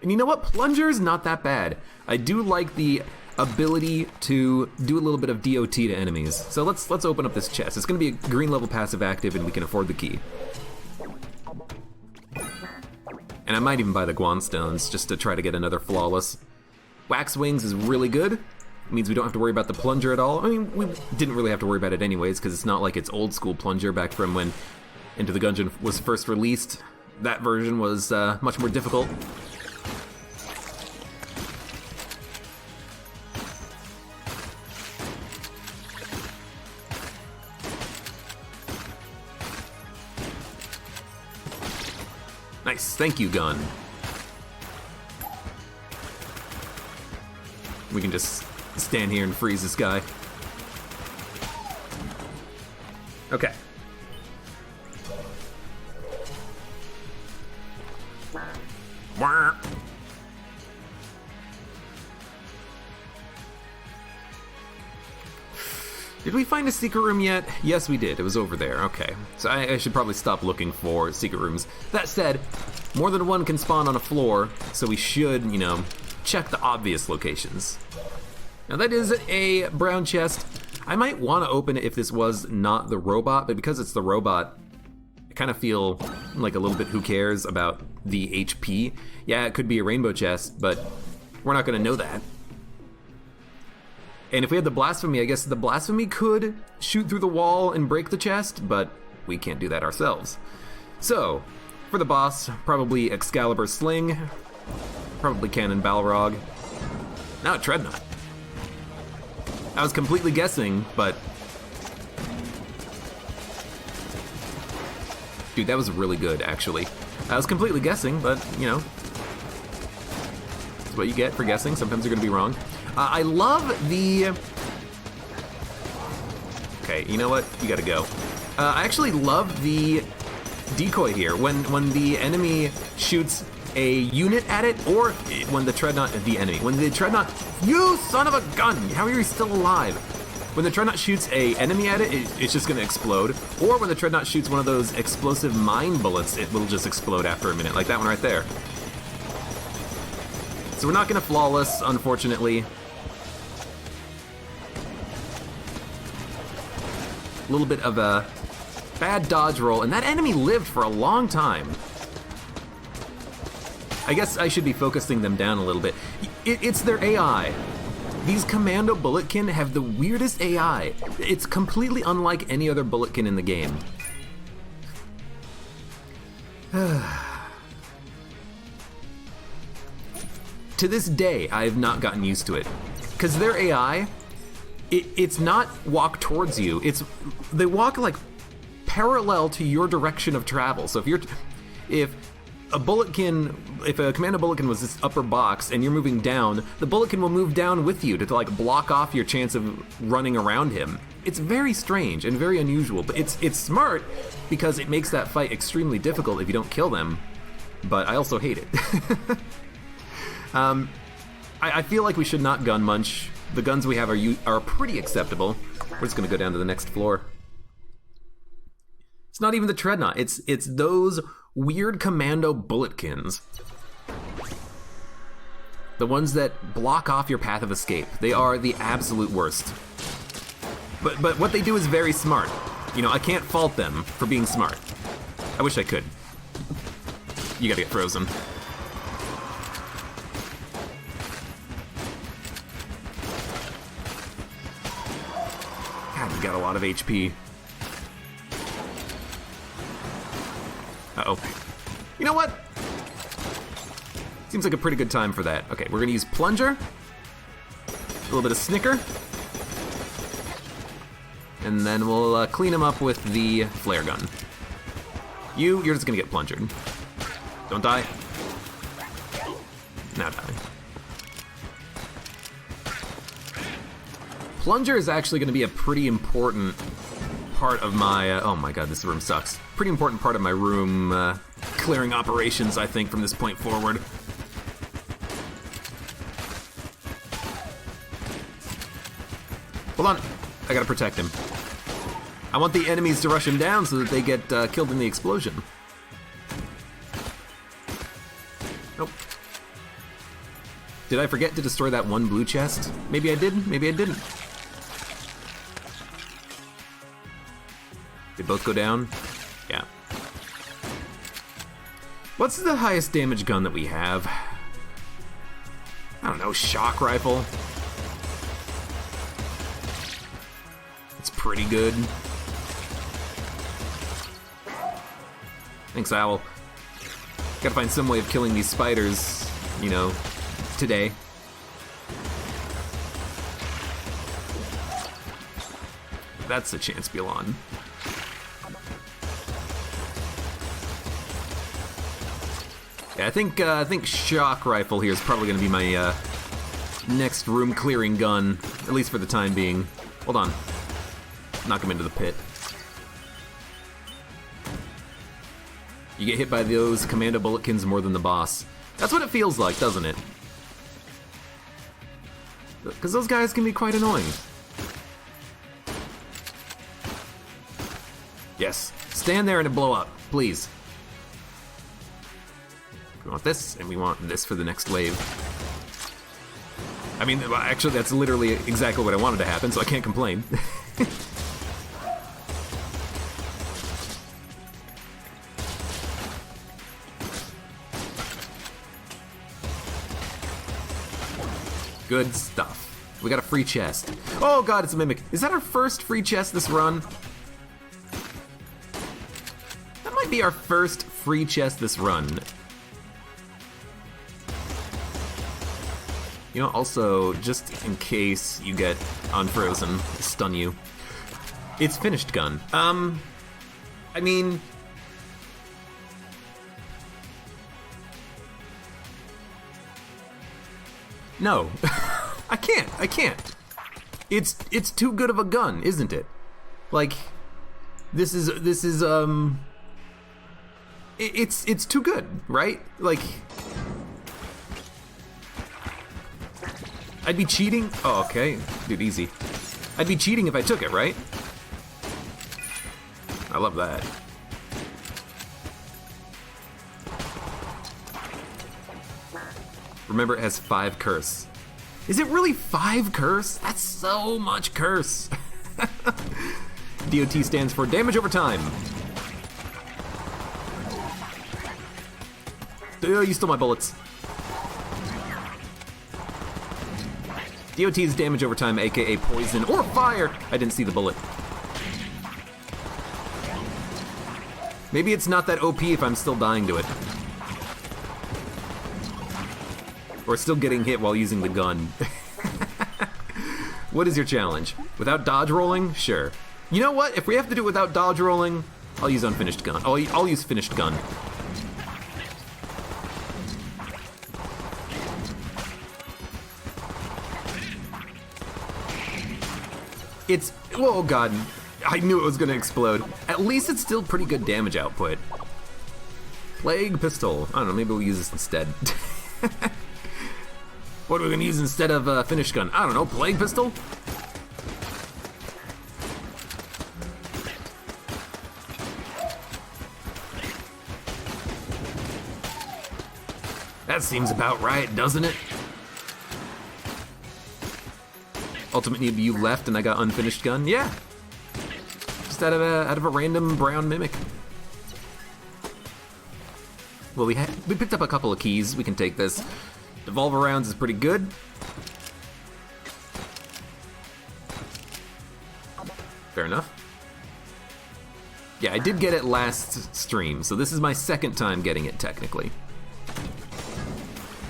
And you know what? Plunger's not that bad. I do like the ability to do a little bit of DOT to enemies. So let's open up this chest. It's gonna be a green level passive active and we can afford the key. And I might even buy the Guan Stones just to try to get another flawless. Wax Wings is really good. It means we don't have to worry about the plunger at all. I mean, we didn't really have to worry about it anyways, because it's not like it's old school plunger back from when Enter the Gungeon was first released. That version was much more difficult. Nice, thank you, gun. We can just stand here and freeze this guy. Okay. Did we find a secret room yet? Yes, we did. It was over there. Okay. So I should probably stop looking for secret rooms. That said, More than one can spawn on a floor, so we should, you know, check the obvious locations. Now that is a brown chest. I might want to open it if this was not the robot, but because it's the robot, I kind of feel like a little bit who cares about the HP. Yeah, it could be a rainbow chest, but we're not going to know that. And if we had the blasphemy, I guess the blasphemy could shoot through the wall and break the chest, but we can't do that ourselves. So, for the boss, probably Excalibur Sling, probably Cannon Balrog. Now Treadnought. I was completely guessing, but... Dude, that was really good, actually. I was completely guessing, but, you know... That's what you get for guessing. Sometimes you're gonna be wrong. I love the... Okay, you know what? You gotta go. I actually love the decoy here. When the enemy shoots a unit at it, or when the Treadnought, the enemy, when the Treadnought, you son of a gun, how are you still alive? When the Treadnought shoots a enemy at it, it's just gonna explode. Or when the Treadnought shoots one of those explosive mine bullets, it will just explode after a minute, like that one right there. So we're not gonna flawless, unfortunately. A little bit of a bad dodge roll, and that enemy lived for a long time. I guess I should be focusing them down a little bit. It's their AI. These Commando Bulletkin have the weirdest AI. It's completely unlike any other Bulletkin in the game. To this day, I have not gotten used to it. Because their AI, it's not walk towards you. They walk like parallel to your direction of travel. So if a Commando Bulletkin was this upper box and you're moving down, the Bulletkin will move down with you to like block off your chance of running around him. It's very strange and very unusual, but it's smart because it makes that fight extremely difficult if you don't kill them. But I also hate it. I feel like we should not gun munch. The guns we have are pretty acceptable. We're just gonna go down to the next floor. It's not even the Treadnought. It's those weird Commando Bulletkins. The ones that block off your path of escape. They are the absolute worst. But what they do is very smart. You know, I can't fault them for being smart. I wish I could. You gotta get frozen. God, you got a lot of HP. Uh-oh. You know what? Seems like a pretty good time for that. Okay, we're gonna use Plunger. A little bit of Snicker. And then we'll clean him up with the flare gun. You're just gonna get plungered. Don't die. Now die. Plunger is actually gonna be a pretty important part of my, oh my god, this room sucks. Pretty important part of my room clearing operations, I think, from this point forward. Hold on, I gotta protect him. I want the enemies to rush him down so that they get killed in the explosion. Nope. Did I forget to destroy that one blue chest? Maybe I did, maybe I didn't. They both go down? Yeah. What's the highest damage gun that we have? I don't know, shock rifle? It's pretty good. Thanks, Owl. Gotta find some way of killing these spiders, you know, today. That's a chance, Bielan. Yeah, I think shock rifle here is probably gonna be my next room clearing gun, at least for the time being. Hold on. Knock him into the pit. You get hit by those Commando Bulletkins more than the boss. That's what it feels like, doesn't it? Because those guys can be quite annoying. Yes. Stand there and blow up, please. We want this, and we want this for the next wave. I mean, actually, that's literally exactly what I wanted to happen, so I can't complain. Good stuff. We got a free chest. Oh god, it's a mimic. Is that our first free chest this run? That might be our first free chest this run. You know, also, just in case you get unfrozen, stun you. It's finished gun. I mean... No. I can't. It's too good of a gun, isn't it? Like, this is it's too good, right? Like, I'd be cheating. Oh, okay. Dude, easy. I'd be cheating if I took it, right? I love that. Remember, it has 5 curse. Is it really 5 curse? That's so much curse. DOT stands for damage over time. Oh, you stole my bullets. DOT is damage over time, aka poison or fire. I didn't see the bullet. Maybe it's not that OP if I'm still dying to it. Or still getting hit while using the gun. What is your challenge? Without dodge rolling? Sure. You know what? If we have to do it without dodge rolling, I'll use unfinished gun. I'll use finished gun. It's... Oh god. I knew it was gonna explode. At least it's still pretty good damage output. Plague pistol. I don't know, maybe we'll use this instead. What are we gonna use instead of finished gun? I don't know, plague pistol? That seems about right, doesn't it? Ultimately, you left and I got unfinished gun? Yeah. Just out of a random brown mimic. Well, we picked up a couple of keys. We can take this. Devolver rounds is pretty good. Fair enough. Yeah, I did get it last stream, so this is my second time getting it, technically.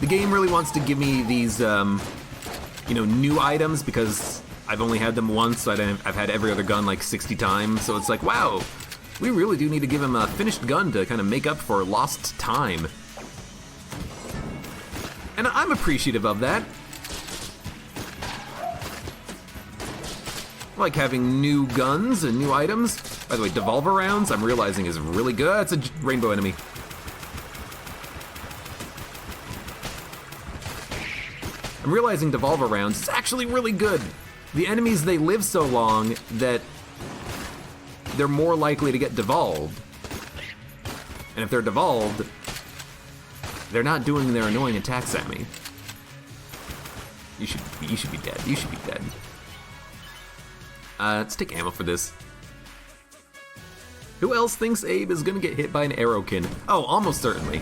The game really wants to give me these, you know, new items because I've only had them once, so I've had every other gun like 60 times, so it's like, wow, we really do need to give him a finished gun to kind of make up for lost time. And I'm appreciative of that. I like having new guns and new items. By the way, Devolver rounds, I'm realizing is really good. It's a rainbow enemy. I'm realizing Devolver rounds is actually really good. The enemies, they live so long that they're more likely to get devolved. And if they're devolved, they're not doing their annoying attacks at me. You should be dead. You should be dead. Let's take ammo for this. Who else thinks Abe is gonna get hit by an arrowkin? Oh, almost certainly.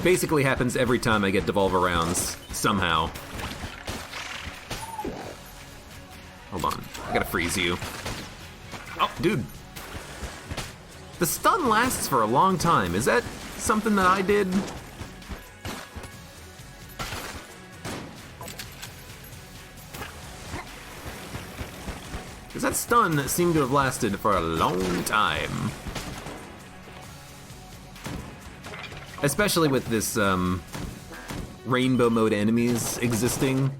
Basically happens every time I get Devolver rounds, somehow. Hold on, I gotta freeze you. Oh, dude. The stun lasts for a long time. Is that something that I did? Because that stun seemed to have lasted for a long time. Especially with this rainbow mode enemies existing.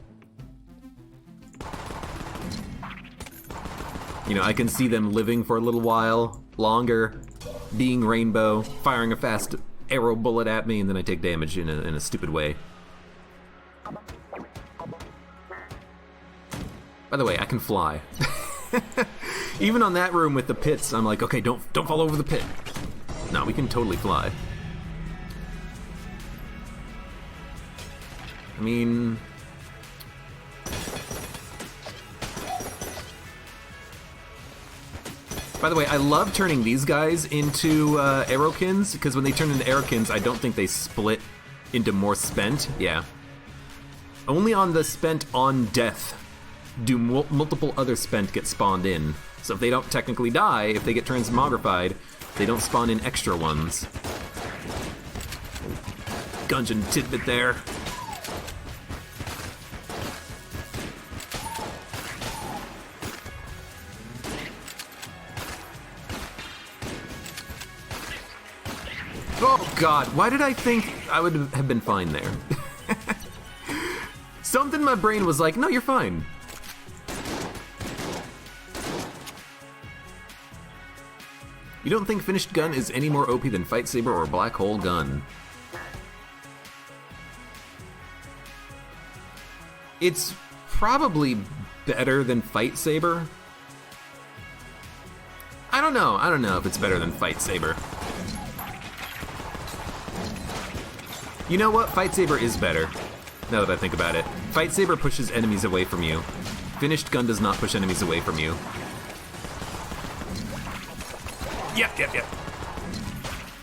You know, I can see them living for a little while longer, being rainbow, firing a fast arrow bullet at me, and then I take damage in a stupid way. By the way, I can fly. Even on that room with the pits, I'm like, okay, don't fall over the pit. No, we can totally fly. I mean... By the way, I love turning these guys into arrowkins, because when they turn into arrowkins, I don't think they split into more spent. Yeah. Only on the spent on death do multiple other spent get spawned in. So if they don't technically die, if they get transmogrified, they don't spawn in extra ones. Gungeon tidbit there. Oh god, why did I think I would have been fine there? Something in my brain was like, no, you're fine. You don't think Finished Gun is any more OP than Fight Saber or Black Hole Gun? It's probably better than Fight Saber. I don't know if it's better than Fight Saber. You know what? Fight Saber is better, now that I think about it. Fight Saber pushes enemies away from you. Finished Gun does not push enemies away from you. Yep.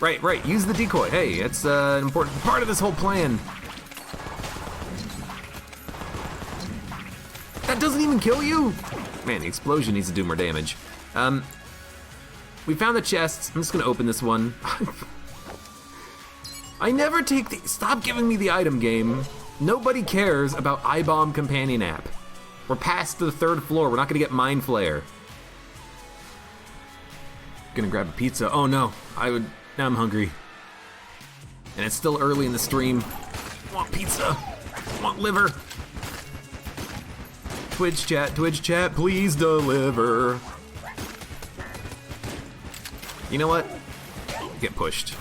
Right, use the decoy. Hey, it's an important part of this whole plan. That doesn't even kill you? Man, the explosion needs to do more damage. We found the chests. I'm just gonna open this one. I never take the... Stop giving me the item game. Nobody cares about I-Bomb Companion app. We're past the 3rd floor. We're not gonna get Mind Flare. Gonna grab a pizza. Oh no, now I'm hungry. And it's still early in the stream. Want pizza. Want liver. Twitch chat, please deliver. You know what? Get pushed.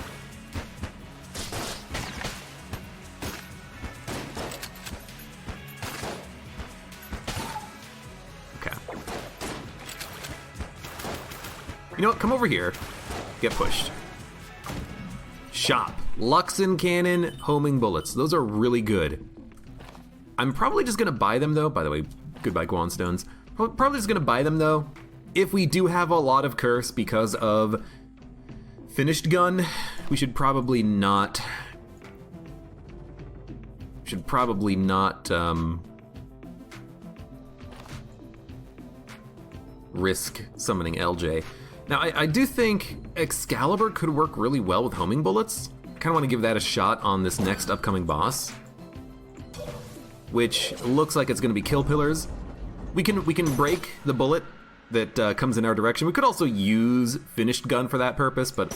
You know what? Come over here. Get pushed. Shop. Luxon Cannon, homing bullets. Those are really good. I'm probably just gonna buy them though. By the way, goodbye Guanstones. Probably just gonna buy them though. If we do have a lot of curse because of Finished Gun, we should probably not... risk summoning LJ. Now, I do think Excalibur could work really well with homing bullets. I kind of want to give that a shot on this next upcoming boss, which looks like it's going to be Kill Pillars. We can break the bullet that comes in our direction. We could also use Finished Gun for that purpose, but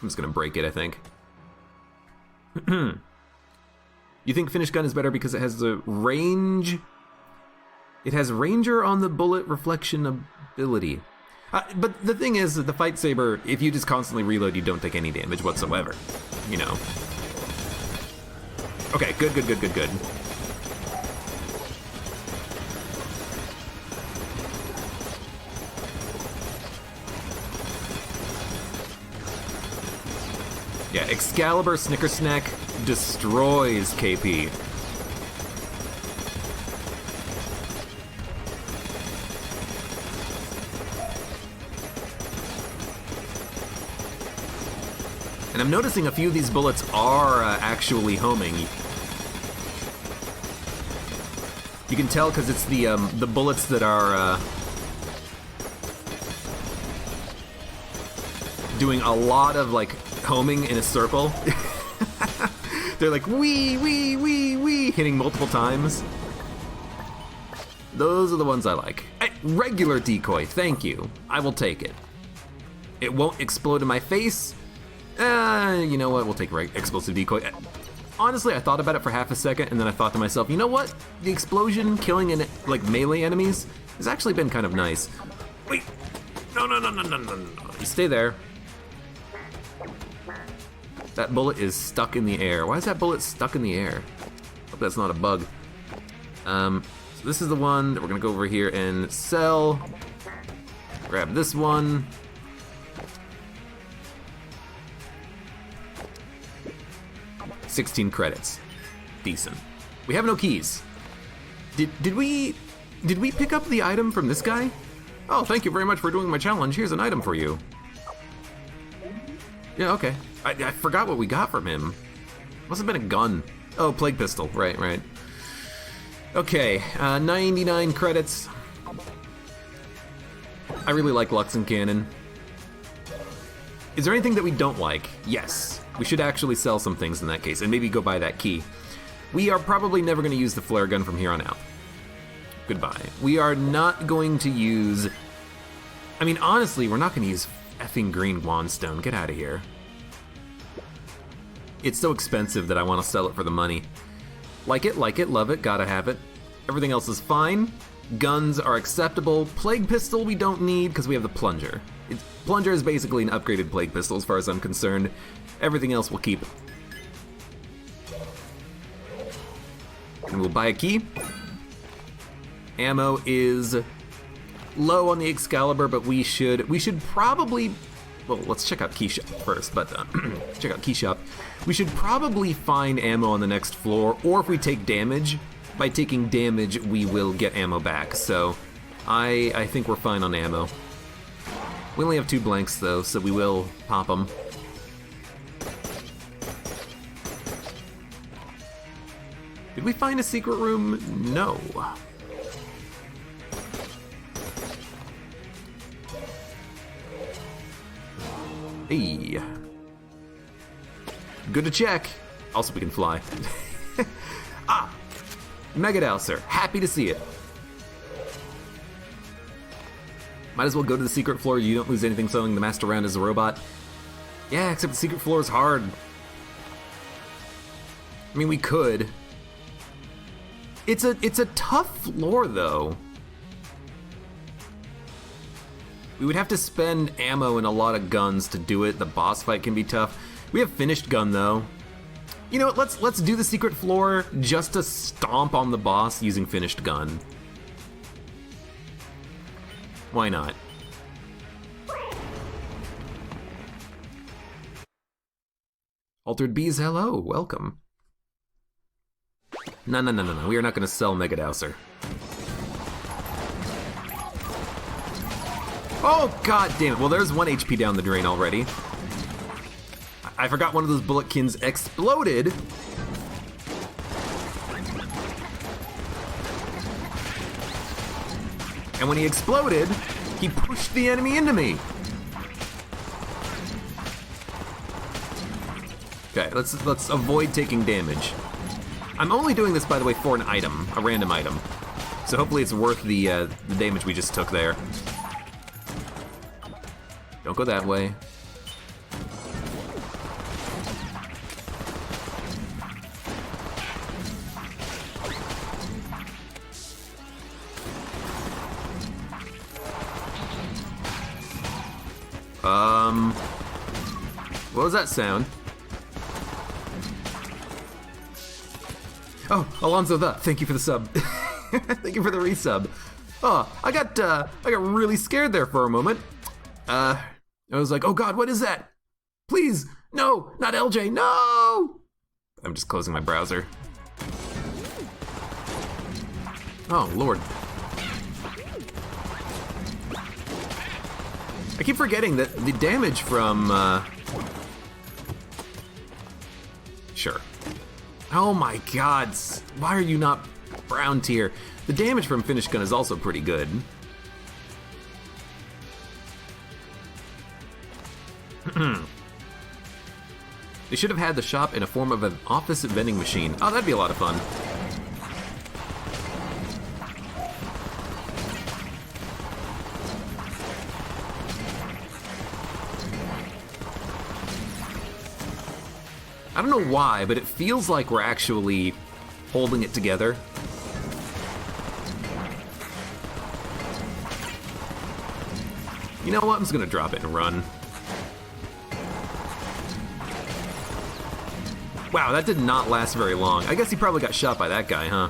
I'm just going to break it, I think. You think Finished Gun is better because it has the range? It has Ranger on the bullet reflection ability. But the thing is, the Fight Saber, if you just constantly reload, you don't take any damage whatsoever. You know. Okay, good. Yeah, Excalibur Snicker Snack destroys KP. And I'm noticing a few of these bullets are actually homing. You can tell because it's the bullets that are doing a lot of like homing in a circle. They're like wee, hitting multiple times. Those are the ones I like. Regular decoy, thank you. I will take it. It won't explode in my face. You know what? We'll take explosive decoy. Honestly, I thought about it for half a second, and then I thought to myself, you know what? The explosion killing like melee enemies has actually been kind of nice. Wait, no. You stay there. That bullet is stuck in the air. Why is that bullet stuck in the air? Hope that's not a bug. So this is the one that we're gonna go over here and sell. Grab this one. $16 credits. Decent. We have no keys. Did we pick up the item from this guy? Oh, thank you very much for doing my challenge. Here's an item for you. Yeah, okay. I forgot what we got from him. Must have been a gun. Oh, plague pistol. Right. Okay, 99 credits. I really like Luxon Cannon. Is there anything that we don't like? Yes. We should actually sell some things in that case, and maybe go buy that key. We are probably never going to use the flare gun from here on out. Goodbye. We are not going to use... I mean, honestly, we're not going to use effing green wandstone. Get out of here. It's so expensive that I want to sell it for the money. Like it, love it, gotta have it. Everything else is fine. Guns are acceptable. Plague pistol we don't need because we have the plunger. Plunger is basically an upgraded plague pistol as far as I'm concerned. Everything else we'll keep. And we'll buy a key. Ammo is low on the Excalibur, but we should probably... Well, let's check out Key Shop first, but check out Key Shop. We should probably find ammo on the next floor, or if we take damage, by taking damage, we will get ammo back. So I think we're fine on ammo. We only have 2 blanks, though, so we will pop them. Did we find a secret room? No. Hey. Good to check. Also, we can fly. Ah! Megadouser. Happy to see it. Might as well go to the secret floor. You don't lose anything selling the master around as a robot. Yeah, except the secret floor is hard. I mean, we could. It's a tough floor, though. We would have to spend ammo and a lot of guns to do it. The boss fight can be tough. We have finished gun, though. You know what, let's do the secret floor just to stomp on the boss using finished gun. Why not? Altered Bees, hello, welcome. No, we are not going to sell Megadouser. Oh, god damn it. Well, there's 1 HP down the drain already. I forgot one of those bulletkins exploded. And when he exploded, he pushed the enemy into me. Okay, let's avoid taking damage. I'm only doing this, by the way, for an item, a random item. So hopefully it's worth the damage we just took there. Don't go that way. What was that sound? Oh, Alonzo thank you for the sub. Thank you for the resub. Oh, I got really scared there for a moment. I was like, oh god, what is that? Please, no, not LJ, no! I'm just closing my browser. Oh, Lord. I keep forgetting that the damage from, Sure. Oh my god, why are you not brown tier? The damage from finished gun is also pretty good. They should have had the shop in a form of an office vending machine. Oh, that'd be a lot of fun. I don't know why, but it feels like we're actually holding it together. You know what? I'm just gonna drop it and run. Wow, that did not last very long. I guess he probably got shot by that guy, huh?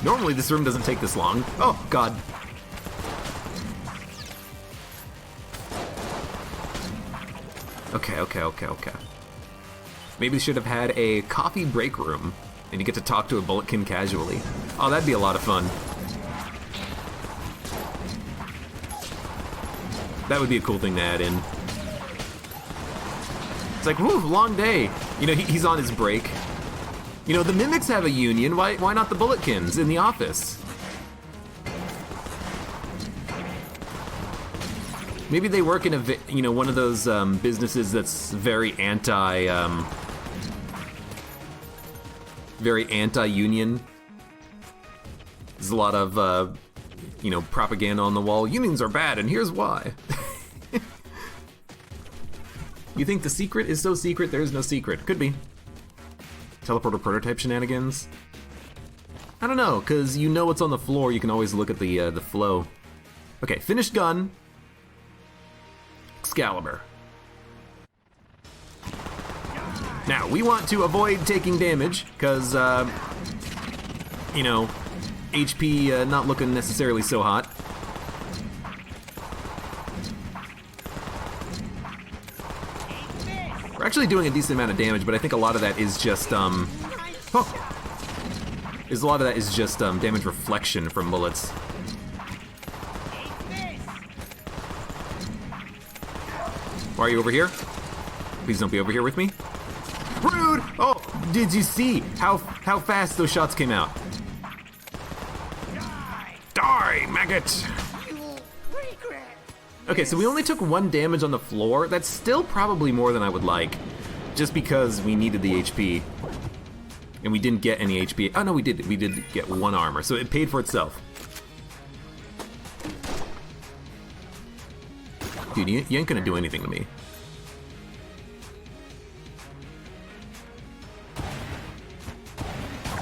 Normally this room doesn't take this long. Oh, God. Okay. Maybe they should have had a coffee break room, and you get to talk to a bulletkin casually. Oh, that'd be a lot of fun. That would be a cool thing to add in. It's like, whew, long day. You know, he's on his break. You know, the mimics have a union. Why not the bulletkins in the office? Maybe they work in one of those businesses that's very anti-union. There's a lot of, propaganda on the wall. Unions are bad, and here's why. You think the secret is so secret, there is no secret. Could be. Teleporter prototype shenanigans? I don't know, because you know what's on the floor, you can always look at the flow. Okay, finished gun. Excalibur. Now, we want to avoid taking damage, because, HP not looking necessarily so hot. We're actually doing a decent amount of damage, but I think a lot of that is just, damage reflection from bullets. Why are you over here? Please don't be over here with me. Rude! Oh, did you see how fast those shots came out? Die, maggot! Okay, so we only took 1 damage on the floor. That's still probably more than I would like, just because we needed the HP. And we didn't get any HP. Oh no, we did get 1 armor, so it paid for itself. Dude, you ain't gonna do anything to me.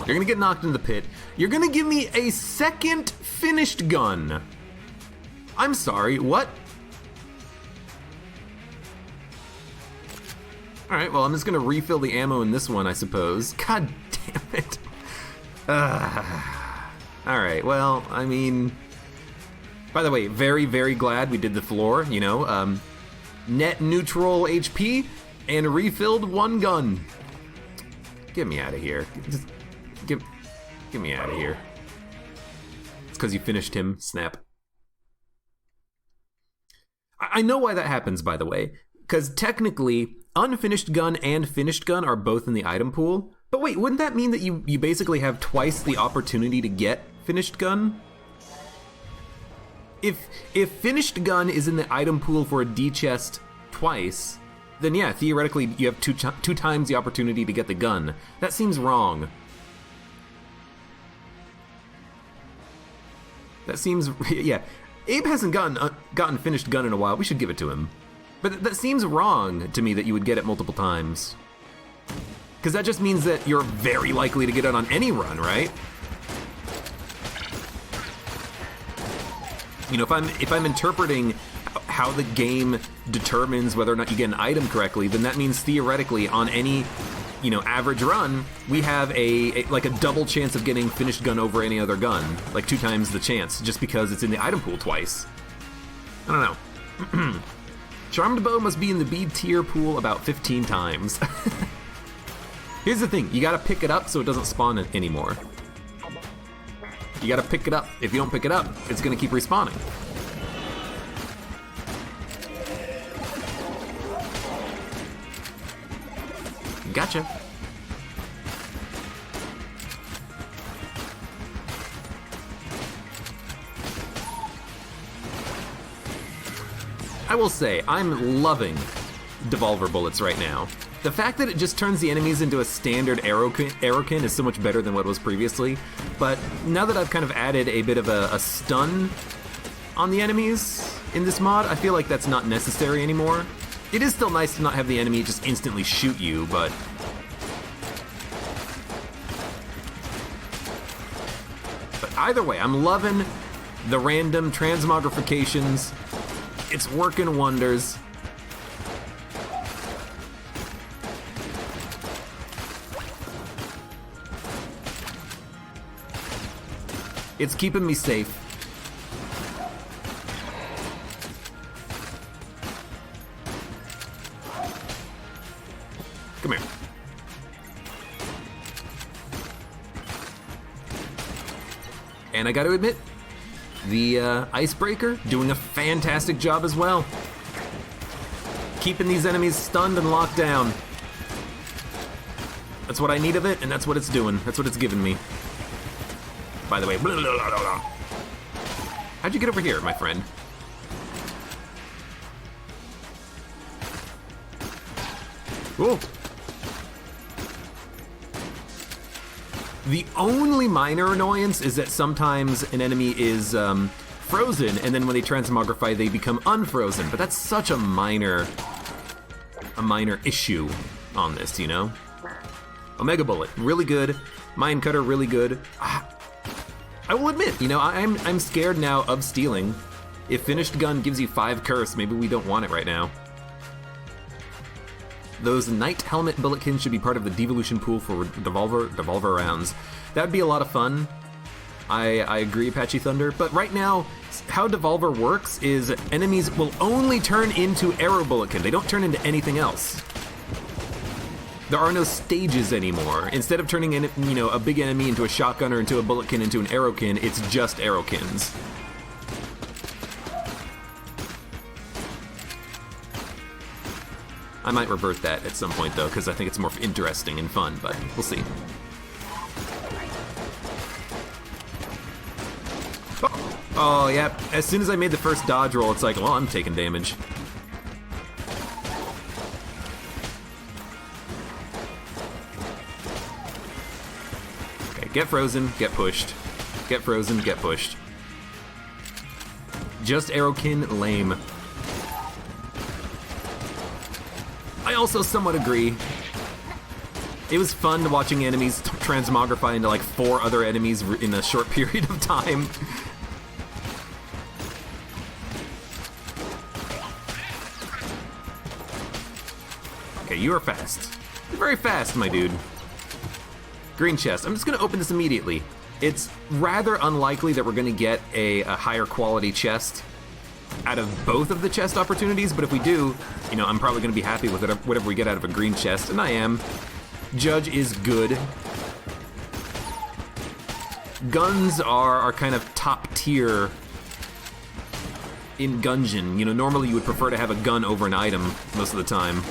You're gonna get knocked in the pit. You're gonna give me a second finished gun. I'm sorry, what? Alright, well, I'm just gonna refill the ammo in this one, I suppose. God damn it. Alright, well, I mean... By the way, very, very glad we did the floor, net neutral HP, and refilled 1 gun. Get me out of here. Just get me out of here. It's because you finished him, snap. I know why that happens, by the way, because technically, unfinished gun and finished gun are both in the item pool. But wait, wouldn't that mean that you basically have twice the opportunity to get finished gun? If finished gun is in the item pool for a D chest twice, then yeah, theoretically you have two times the opportunity to get the gun. That seems wrong. That seems, yeah. Abe hasn't gotten finished gun in a while. We should give it to him. But that seems wrong to me that you would get it multiple times. Because that just means that you're very likely to get it on any run, right? If I'm interpreting how the game determines whether or not you get an item correctly, then that means theoretically on any, average run, we have a double chance of getting finished gun over any other gun, like 2 times the chance, just because it's in the item pool twice. I don't know. Charmed bow must be in the B tier pool about 15 times. Here's the thing, you gotta pick it up so it doesn't spawn anymore. You gotta pick it up. If you don't pick it up, it's gonna keep respawning. Gotcha. I will say, I'm loving Devolver bullets right now. The fact that it just turns the enemies into a standard arrowkin is so much better than what it was previously, but now that I've kind of added a bit of a stun on the enemies in this mod, I feel like that's not necessary anymore. It is still nice to not have the enemy just instantly shoot you, but... either way, I'm loving the random transmogrifications. It's working wonders. It's keeping me safe. Come here. And I gotta admit, the Icebreaker doing a fantastic job as well. Keeping these enemies stunned and locked down. That's what I need of it, and that's what it's doing. That's what it's giving me. By the way, blah, blah, blah, blah. How'd you get over here, my friend? Cool. The only minor annoyance is that sometimes an enemy is frozen, and then when they transmogrify, they become unfrozen. But that's such a minor issue on this, you know? Omega Bullet, really good. Mind Cutter, really good. I will admit, you know, I'm scared now of stealing. If Finished Gun gives you 5 curse, maybe we don't want it right now. Those Knight Helmet Bulletkins should be part of the devolution pool for Devolver rounds. That'd be a lot of fun. I agree, Apache Thunder. But right now, how Devolver works is enemies will only turn into Arrow Bulletkin. They don't turn into anything else. There are no stages anymore. Instead of turning in, you know, a big enemy into a shotgun or into a bulletkin into an arrowkin, it's just arrowkins. I might revert that at some point though, because I think it's more interesting and fun, but we'll see. Oh, yeah, as soon as I made the first dodge roll, it's like, well, I'm taking damage. Okay, get frozen, get pushed. Get frozen, get pushed. Just arrowkin, lame. I also somewhat agree. It was fun watching enemies transmogrify into like 4 other enemies in a short period of time. Okay, you are fast. You're very fast, my dude. Green chest. I'm just gonna open this immediately. It's rather unlikely that we're gonna get a higher quality chest out of both of the chest opportunities, but if we do, you know, I'm probably going to be happy with it, whatever we get out of a green chest, and I am. Judge is good. Guns are kind of top tier in Gungeon. You know, normally you would prefer to have a gun over an item most of the time.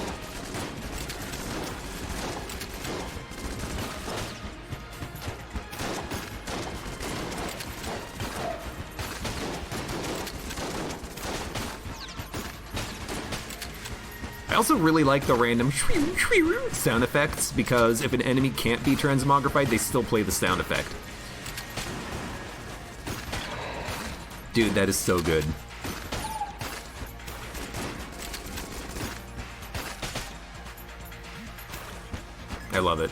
I also really like the random sound effects, because if an enemy can't be transmogrified, they still play the sound effect. Dude, that is so good. I love it.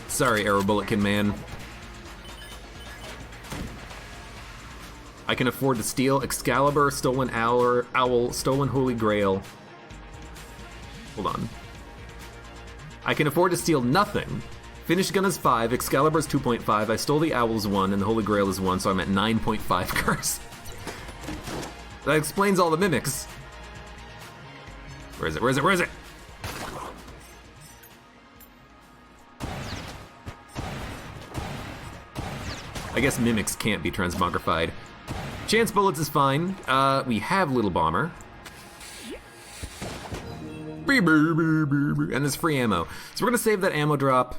Sorry, Arrow Bulletkin man. I can afford to steal Excalibur, Stolen Owl, Stolen Holy Grail. Hold on. I can afford to steal nothing. Finished Gun is 5, Excalibur is 2.5, I stole the Owl's 1, and the Holy Grail is 1, so I'm at 9.5 curse. That explains all the mimics. Where is it? Where is it? Where is it? I guess mimics can't be transmogrified. Chance bullets is fine. We have Little Bomber. And there's free ammo. So we're gonna save that ammo drop.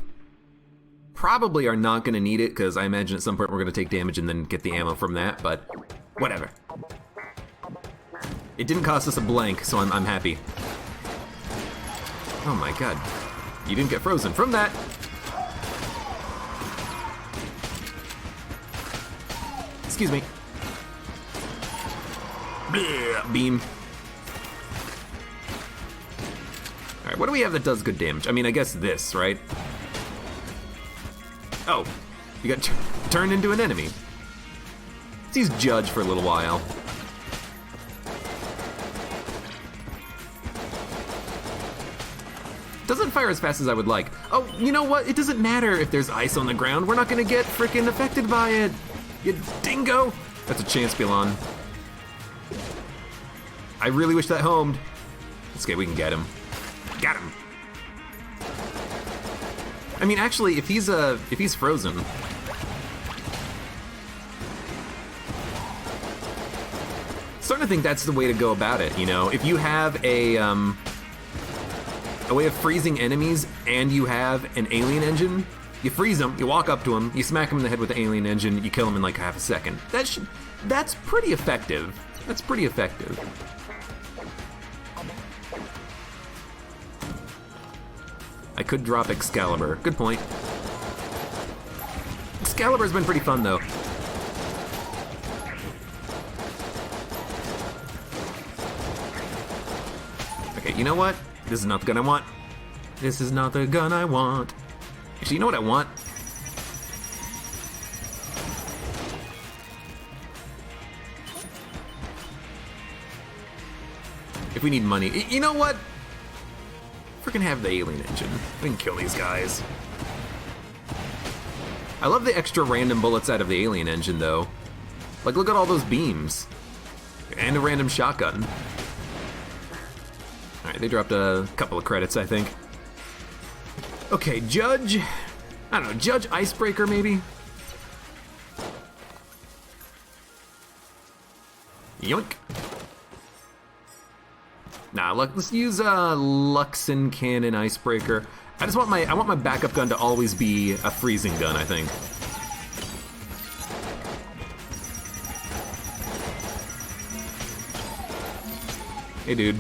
Probably are not gonna need it, because I imagine at some point we're gonna take damage and then get the ammo from that, but whatever. It didn't cost us a blank, so I'm happy. Oh my god. You didn't get frozen from that. Excuse me. Beam. Alright, what do we have that does good damage? I mean, I guess this, right? Oh, you got turned into an enemy. Let's use Judge for a little while. Doesn't fire as fast as I would like. Oh, you know what? It doesn't matter if there's ice on the ground. We're not gonna get freaking affected by it. You dingo. That's a Champelon. I really wish that homed. It's okay, we can get him. Got him. I mean, actually, if he's frozen. Starting to think that's the way to go about it, you know? If you have a way of freezing enemies and you have an alien engine, you freeze them, you walk up to them, you smack them in the head with the alien engine, you kill them in like half a second. That's pretty effective. That's pretty effective. I could drop Excalibur. Good point. Excalibur's been pretty fun though. Okay, you know what? This is not the gun I want. This is not the gun I want. Actually, you know what I want? If we need money. You know what? Freaking have the alien engine. We can kill these guys. I love the extra random bullets out of the alien engine, though. Like, look at all those beams. And a random shotgun. Alright, they dropped a couple of credits, I think. Okay, Judge. I don't know, Judge Icebreaker, maybe? Yoink. Nah, let's use Luxon Cannon Icebreaker. I want my backup gun to always be a freezing gun, I think. Hey, dude.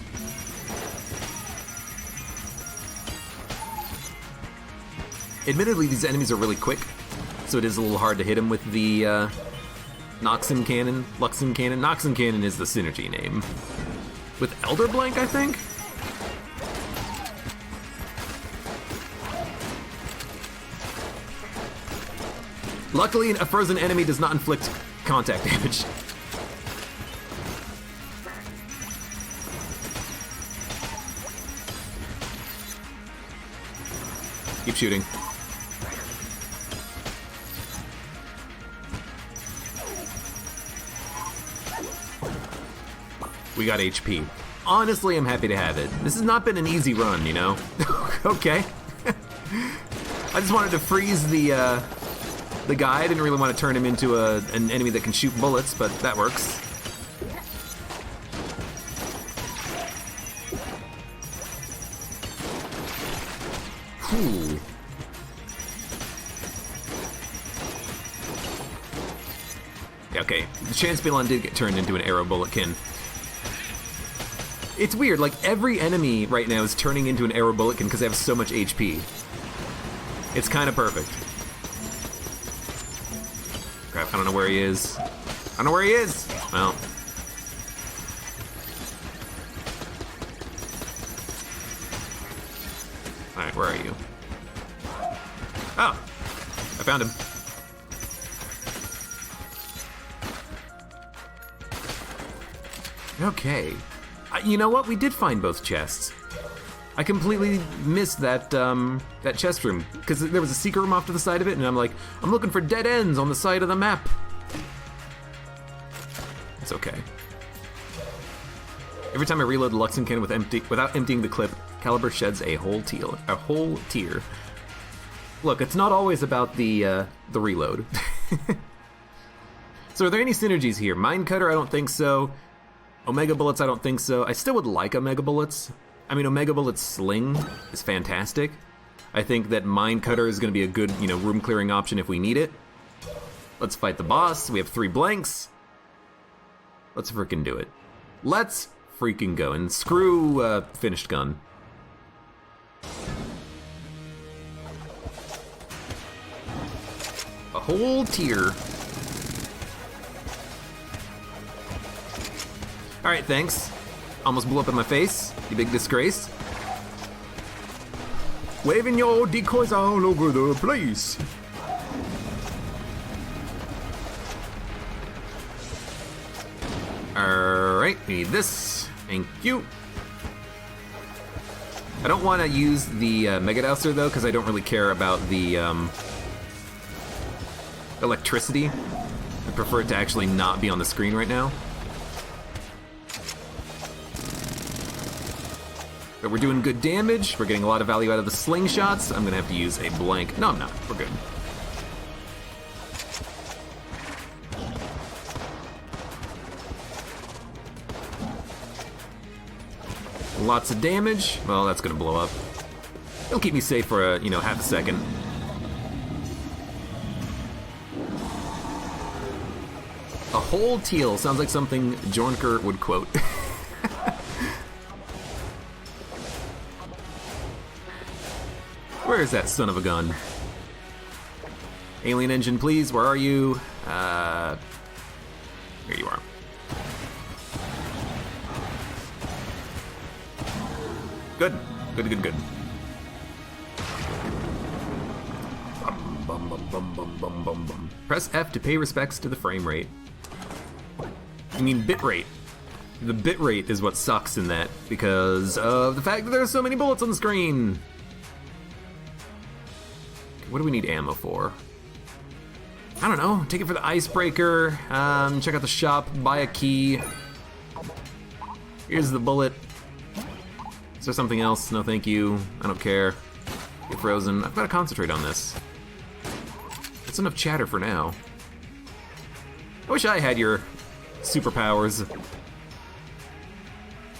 Admittedly, these enemies are really quick, so it is a little hard to hit them with the Luxon Cannon. Luxon Cannon is the synergy name. With Elder Blank, I think? Luckily, a frozen enemy does not inflict contact damage. Keep shooting. We got HP. Honestly, I'm happy to have it. This has not been an easy run, you know? Okay. I just wanted to freeze the guy. I didn't really want to turn him into an enemy that can shoot bullets, but that works. Whew. Okay, the Champelon did get turned into an arrow bulletkin. It's weird, like every enemy right now is turning into an arrow bulletkin because they have so much HP. It's kind of perfect. Crap, I don't know where he is. I don't know where he is! Well. Alright, where are you? Oh! I found him. Okay. You know what? We did find both chests. I completely missed that that chest room because there was a secret room off to the side of it, and I'm like, I'm looking for dead ends on the side of the map. It's okay. Every time I reload the Luxon Cannon without emptying the clip, Caliber sheds a whole tear. Look, it's not always about the reload. So, are there any synergies here? Mine Cutter, I don't think so. Omega Bullets, I don't think so. I still would like Omega Bullets. I mean, Omega Bullets Sling is fantastic. I think that Mine Cutter is going to be a good, you know, room clearing option if we need it. Let's fight the boss. We have 3 blanks. Let's freaking do it. Let's freaking go. And screw finished gun. A whole tier. Alright, thanks. Almost blew up in my face, you big disgrace. Waving your decoys all over the place. Alright, we need this. Thank you. I don't want to use the Mega Douser though, because I don't really care about the electricity. I prefer it to actually not be on the screen right now. But we're doing good damage. We're getting a lot of value out of the slingshots. I'm gonna have to use a blank. No, I'm not. We're good. Lots of damage. Well, that's gonna blow up. It'll keep me safe for half a second. A whole teal sounds like something Jornker would quote. Where is that son of a gun? Alien engine, please. Where are you? Here you are. Good. Good, good, good. Bum, bum, bum, bum, bum, bum, bum, bum. Press F to pay respects to the frame rate. I mean bit rate. The bit rate is what sucks in that because of the fact that there's so many bullets on the screen. What do we need ammo for? I don't know. Take it for the icebreaker. Check out the shop. Buy a key. Here's the bullet. Is there something else? No, thank you. I don't care. Get frozen. I've got to concentrate on this. That's enough chatter for now. I wish I had your superpowers.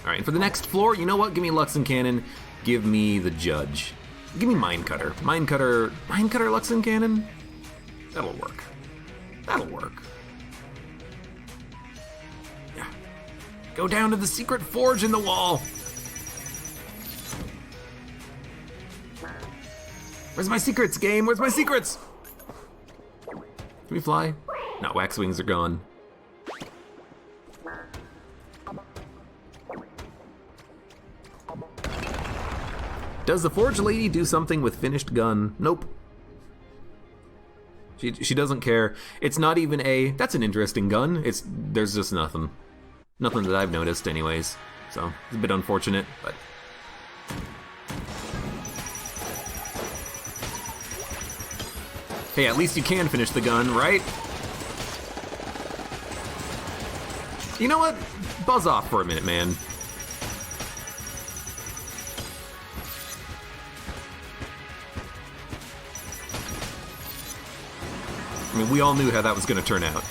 Alright, and for the next floor, you know what? Give me Luxon Cannon. Give me the Judge. Give me Minecutter. Minecutter Luxon Cannon? That'll work. That'll work. Yeah. Go down to the secret forge in the wall. Where's my secrets, game? Where's my secrets? Can we fly? No, wax wings are gone. Does the forge lady do something with finished gun? Nope. She doesn't care. It's not even a, that's an interesting gun. There's just nothing. Nothing that I've noticed anyways. So, it's a bit unfortunate, but. Hey, at least you can finish the gun, right? You know what? Buzz off for a minute, man. I mean, we all knew how that was going to turn out.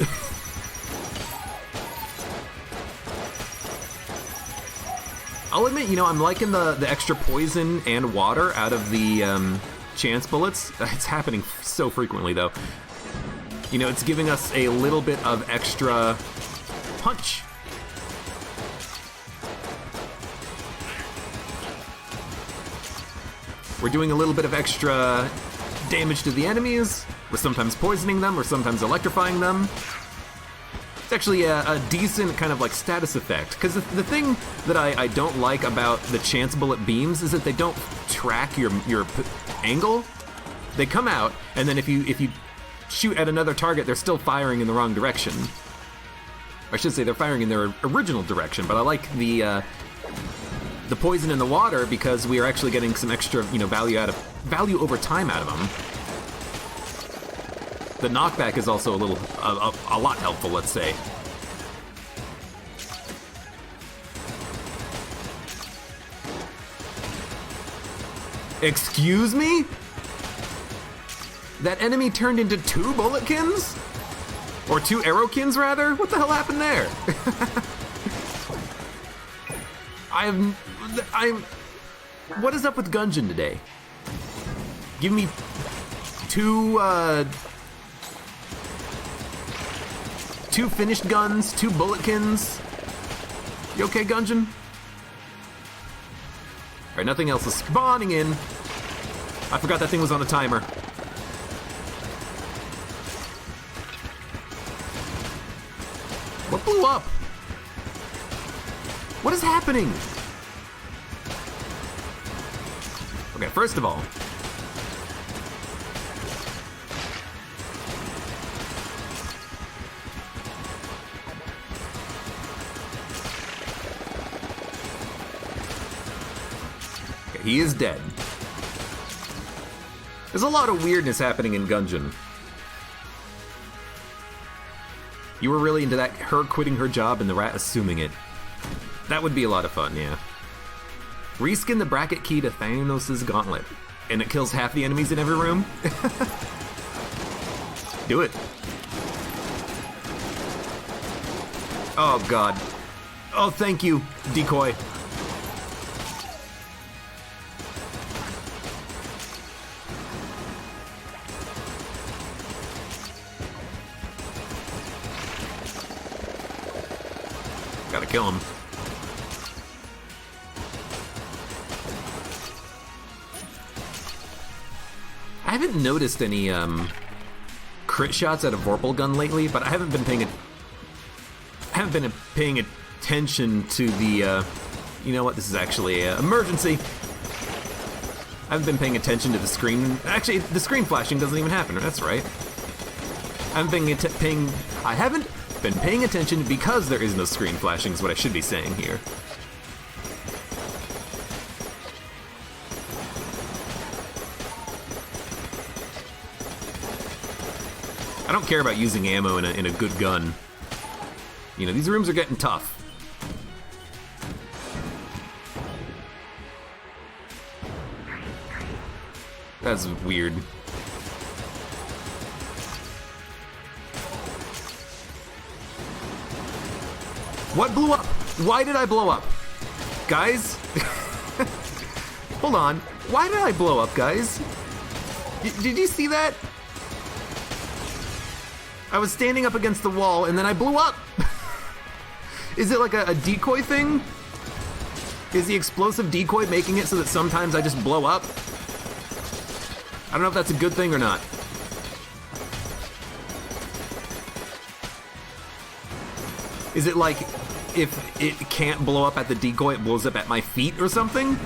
I'll admit, I'm liking the extra poison and water out of the chance bullets. It's happening so frequently, though. It's giving us a little bit of extra punch. We're doing a little bit of extra damage to the enemies. We're sometimes poisoning them, we're sometimes electrifying them. It's actually a decent kind of like status effect, because the thing that I don't like about the chance bullet beams is that they don't track your angle. They come out, and then if you shoot at another target, they're still firing in the wrong direction. I should say they're firing in their original direction, but I like the poison in the water because we are actually getting some extra value over time out of them. The knockback is also a lot helpful, let's say. Excuse me? That enemy turned into 2 bulletkins? Or 2 arrowkins, rather? What the hell happened there? What is up with Gungeon today? Give me 2 finished guns, 2 bulletkins. You okay, Gungeon? Alright, nothing else is spawning in. I forgot that thing was on a timer. What blew up? What is happening? Okay, first of all, He is dead. There's a lot of weirdness happening in Gungeon. You were really into that, her quitting her job and the rat assuming it. That would be a lot of fun, yeah. Reskin the bracket key to Thanos' gauntlet, and it kills half the enemies in every room? Do it. Oh god. Oh, thank you, decoy. Gotta kill him. I haven't noticed any crit shots out of Vorpal gun lately, but I haven't been paying attention to the you know what, this is actually an emergency. I haven't been paying attention to the screen. Actually, the screen flashing doesn't even happen. That's right. I haven't been paying attention because there is no screen flashing is what I should be saying here. I don't care about using ammo in a good gun. You know, these rooms are getting tough. That's weird. What blew up? Why did I blow up? Guys? Hold on. Why did I blow up, guys? Did you see that? I was standing up against the wall and then I blew up. Is it like a decoy thing? Is the explosive decoy making it so that sometimes I just blow up? I don't know if that's a good thing or not. Is it like if it can't blow up at the decoy, it blows up at my feet or something?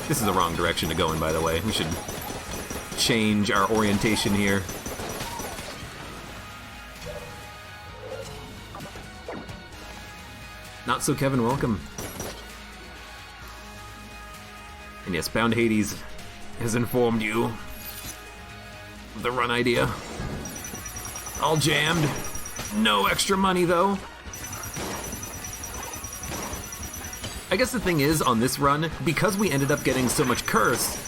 This is the wrong direction to go in, by the way. We should change our orientation here. Not so Kevin, welcome. And yes, Bound Hades has informed you of the run idea. All jammed. No extra money, though. I guess the thing is, on this run, because we ended up getting so much curse,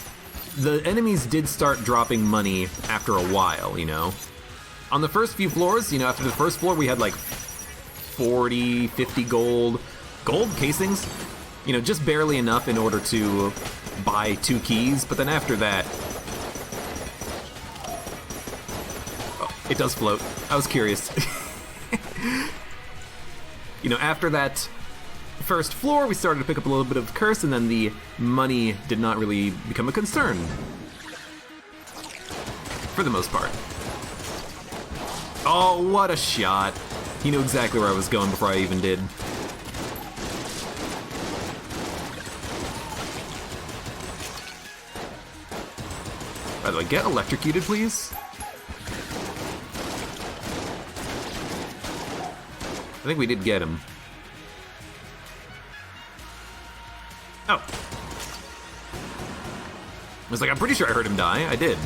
the enemies did start dropping money after a while, you know? On the first few floors, you know, after the first floor, we had like 40, 50 gold casings, you know, just barely enough in order to buy 2 keys, but then after that... Oh, it does float. I was curious. You know, after that first floor, we started to pick up a little bit of curse, and then the money did not really become a concern. For the most part. Oh, what a shot. He knew exactly where I was going before I even did. By the way, get electrocuted, please. I think we did get him. Oh. I was like, I'm pretty sure I heard him die. I did.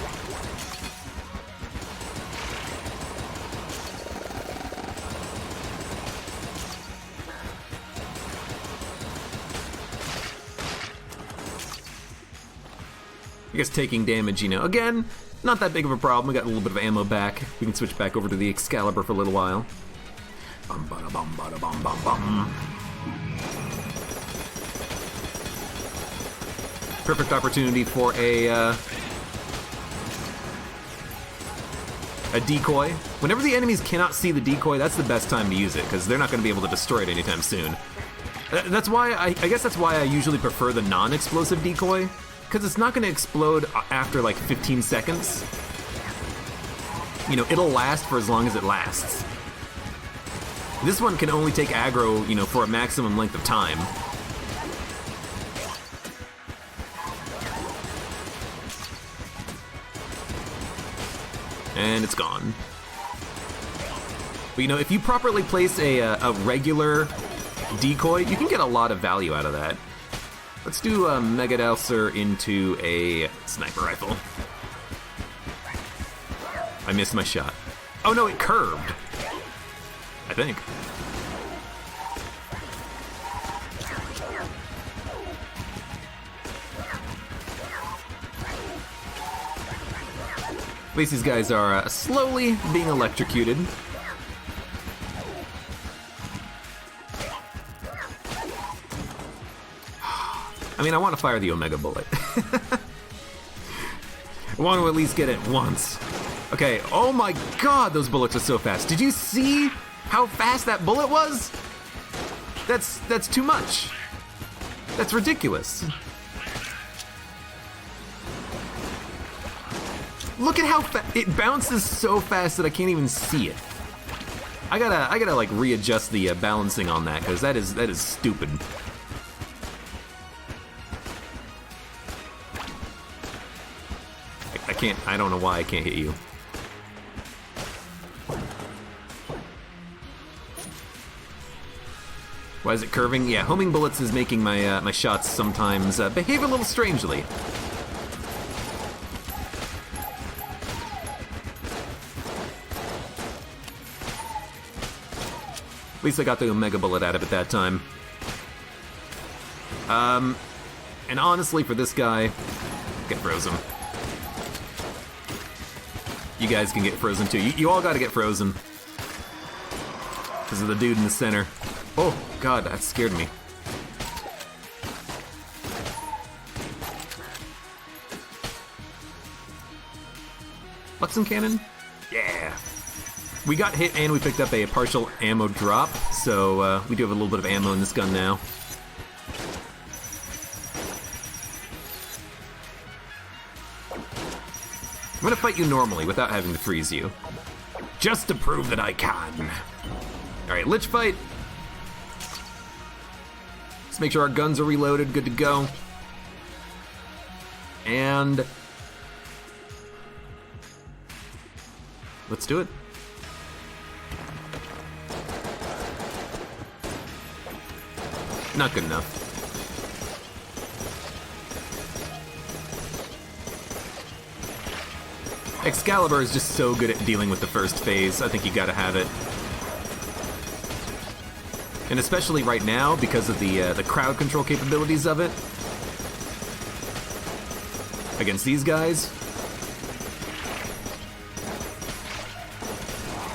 I guess taking damage, you know, again, not that big of a problem. We got a little bit of ammo back. We can switch back over to the Excalibur for a little while. Bum, bada, bum, bada, bum, bum, bum. Perfect opportunity for a decoy. Whenever the enemies cannot see the decoy, that's the best time to use it, because they're not going to be able to destroy it anytime soon. That's why I guess that's why I usually prefer the non-explosive decoy, because it's not going to explode after like 15 seconds. You know, it'll last for as long as it lasts. This one can only take aggro, you know, for a maximum length of time. And it's gone. But you know, if you properly place a regular decoy, you can get a lot of value out of that. Let's do a Mega Dowser into a sniper rifle. I missed my shot. Oh no, it curved. I think. At least these guys are slowly being electrocuted. I mean, I want to fire the Omega Bullet. I want to at least get it once. Okay, oh my god, those bullets are so fast. Did you see how fast that bullet was? That's too much. That's ridiculous. Look at how it bounces so fast that I can't even see it. I gotta like readjust the balancing on that, because that is stupid. I don't know why I can't hit you. Why is it curving? Yeah, homing bullets is making my my shots sometimes behave a little strangely. At least I got the Omega Bullet out of it that time. And honestly, for this guy, get frozen. You guys can get frozen too. You all gotta get frozen. Because of the dude in the center. Oh, god, that scared me. Luxon cannon? Yeah. We got hit and we picked up a partial ammo drop, so we do have a little bit of ammo in this gun now. I'm gonna fight you normally without having to freeze you. Just to prove that I can. Alright, Lich fight. Let's make sure our guns are reloaded, good to go. And let's do it. Not good enough. Excalibur is just so good at dealing with the first phase. I think you gotta have it. And especially right now, because of the crowd control capabilities of it. Against these guys.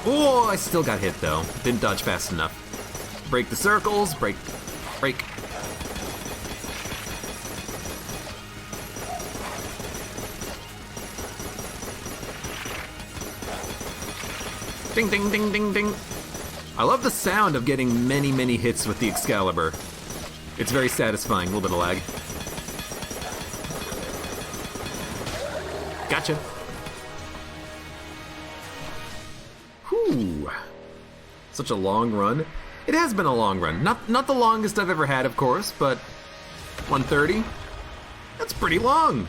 Oh, I still got hit though. Didn't dodge fast enough. Break the circles, break. Ding, ding, ding, ding, ding. I love the sound of getting many, many hits with the Excalibur. It's very satisfying, a little bit of lag. Gotcha. Whew. Such a long run. It has been a long run. Not the longest I've ever had, of course, but 130? That's pretty long.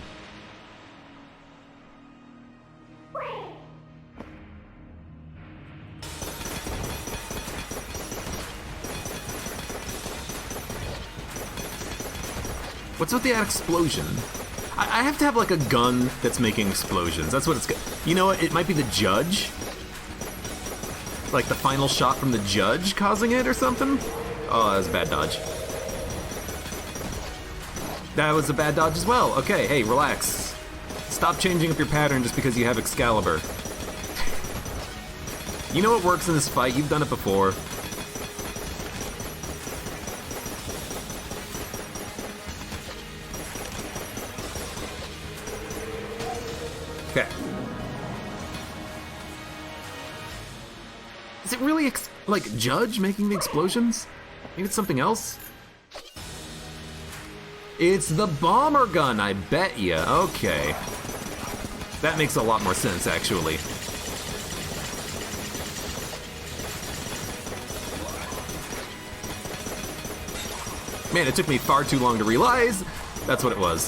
What's with the explosion? I have to have like a gun that's making explosions. That's what it's got. You know what? It might be the judge. Like the final shot from the judge causing it or something? Oh, that was a bad dodge. That was a bad dodge as well. Okay, hey, relax. Stop changing up your pattern just because you have Excalibur. You know what works in this fight? You've done it before. Okay. Is it really, like, Judge making the explosions? Maybe it's something else? It's the bomber gun, I bet ya. Okay. That makes a lot more sense, actually. Man, it took me far too long to realize that's what it was.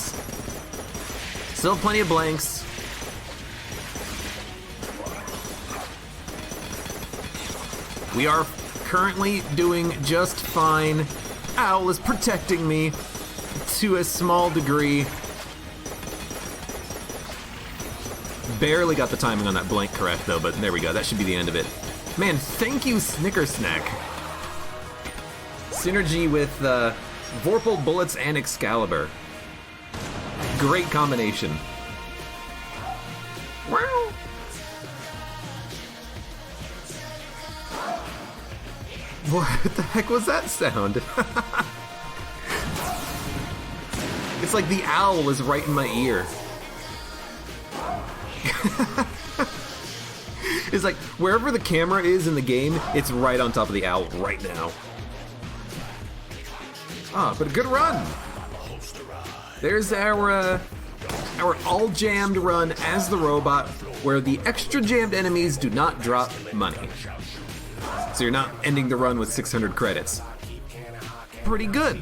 Still plenty of blanks. We are currently doing just fine. Owl is protecting me. to a small degree. Barely got the timing on that blank correct, though, but there we go. That should be the end of it. Man, thank you, Snickersnack. Synergy with Vorpal Bullets and Excalibur. Great combination. Wow. What the heck was that sound? It's like the owl was right in my ear. It's like wherever the camera is in the game, it's right on top of the owl right now. Ah, but a good run. There's our all jammed run as the robot, where the extra jammed enemies do not drop money. So you're not ending the run with 600 credits. Pretty good.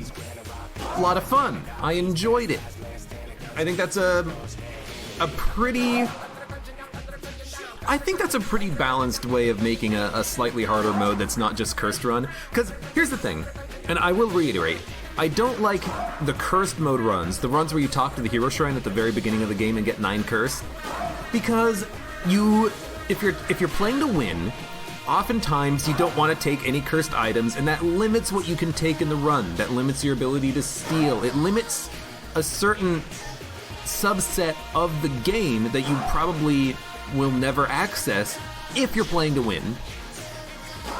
A lot of fun. I enjoyed it. I think that's a pretty balanced way of making a slightly harder mode that's not just cursed run. Because here's the thing, and I will reiterate, I don't like the cursed mode runs, the runs where you talk to the hero shrine at the very beginning of the game and get 9 curse, because if you're playing to win, oftentimes you don't want to take any cursed items, and that limits what you can take in the run. That limits your ability to steal. It limits a certain subset of the game that you probably will never access if you're playing to win.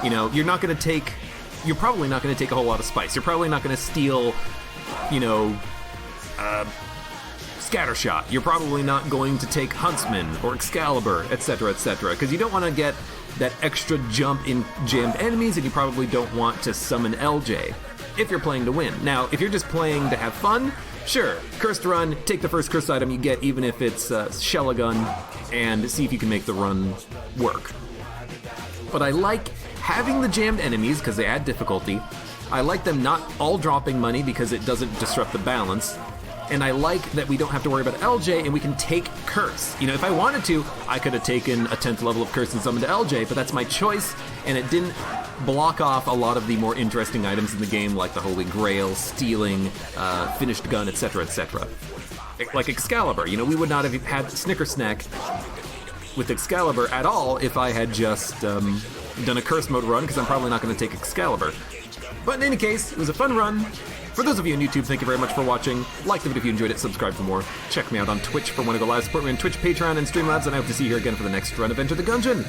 You know, you're probably not going to take a whole lot of spice. You're probably not going to steal, Scattershot. You're probably not going to take Huntsman or Excalibur, etc., because you don't want to get that extra jump in jammed enemies, and you probably don't want to summon LJ if you're playing to win. Now, if you're just playing to have fun, sure, cursed run, take the first cursed item you get, even if it's Shell-a-gun, and see if you can make the run work. But I like having the jammed enemies because they add difficulty. I like them not all dropping money because it doesn't disrupt the balance. And I like that we don't have to worry about LJ and we can take curse. You know, if I wanted to, I could have taken a 10th level of curse and summoned LJ, but that's my choice, and it didn't block off a lot of the more interesting items in the game, like the Holy Grail, stealing, finished gun, etc., Like Excalibur, we would not have had Snickersnack with Excalibur at all if I had just done a curse mode run, because I'm probably not going to take Excalibur. But in any case, it was a fun run. For those of you on YouTube, thank you very much for watching. Like the video if you enjoyed it, subscribe for more. Check me out on Twitch for when I go live. Support me on Twitch, Patreon, and Streamlabs, and I hope to see you here again for the next run of Enter the Gungeon.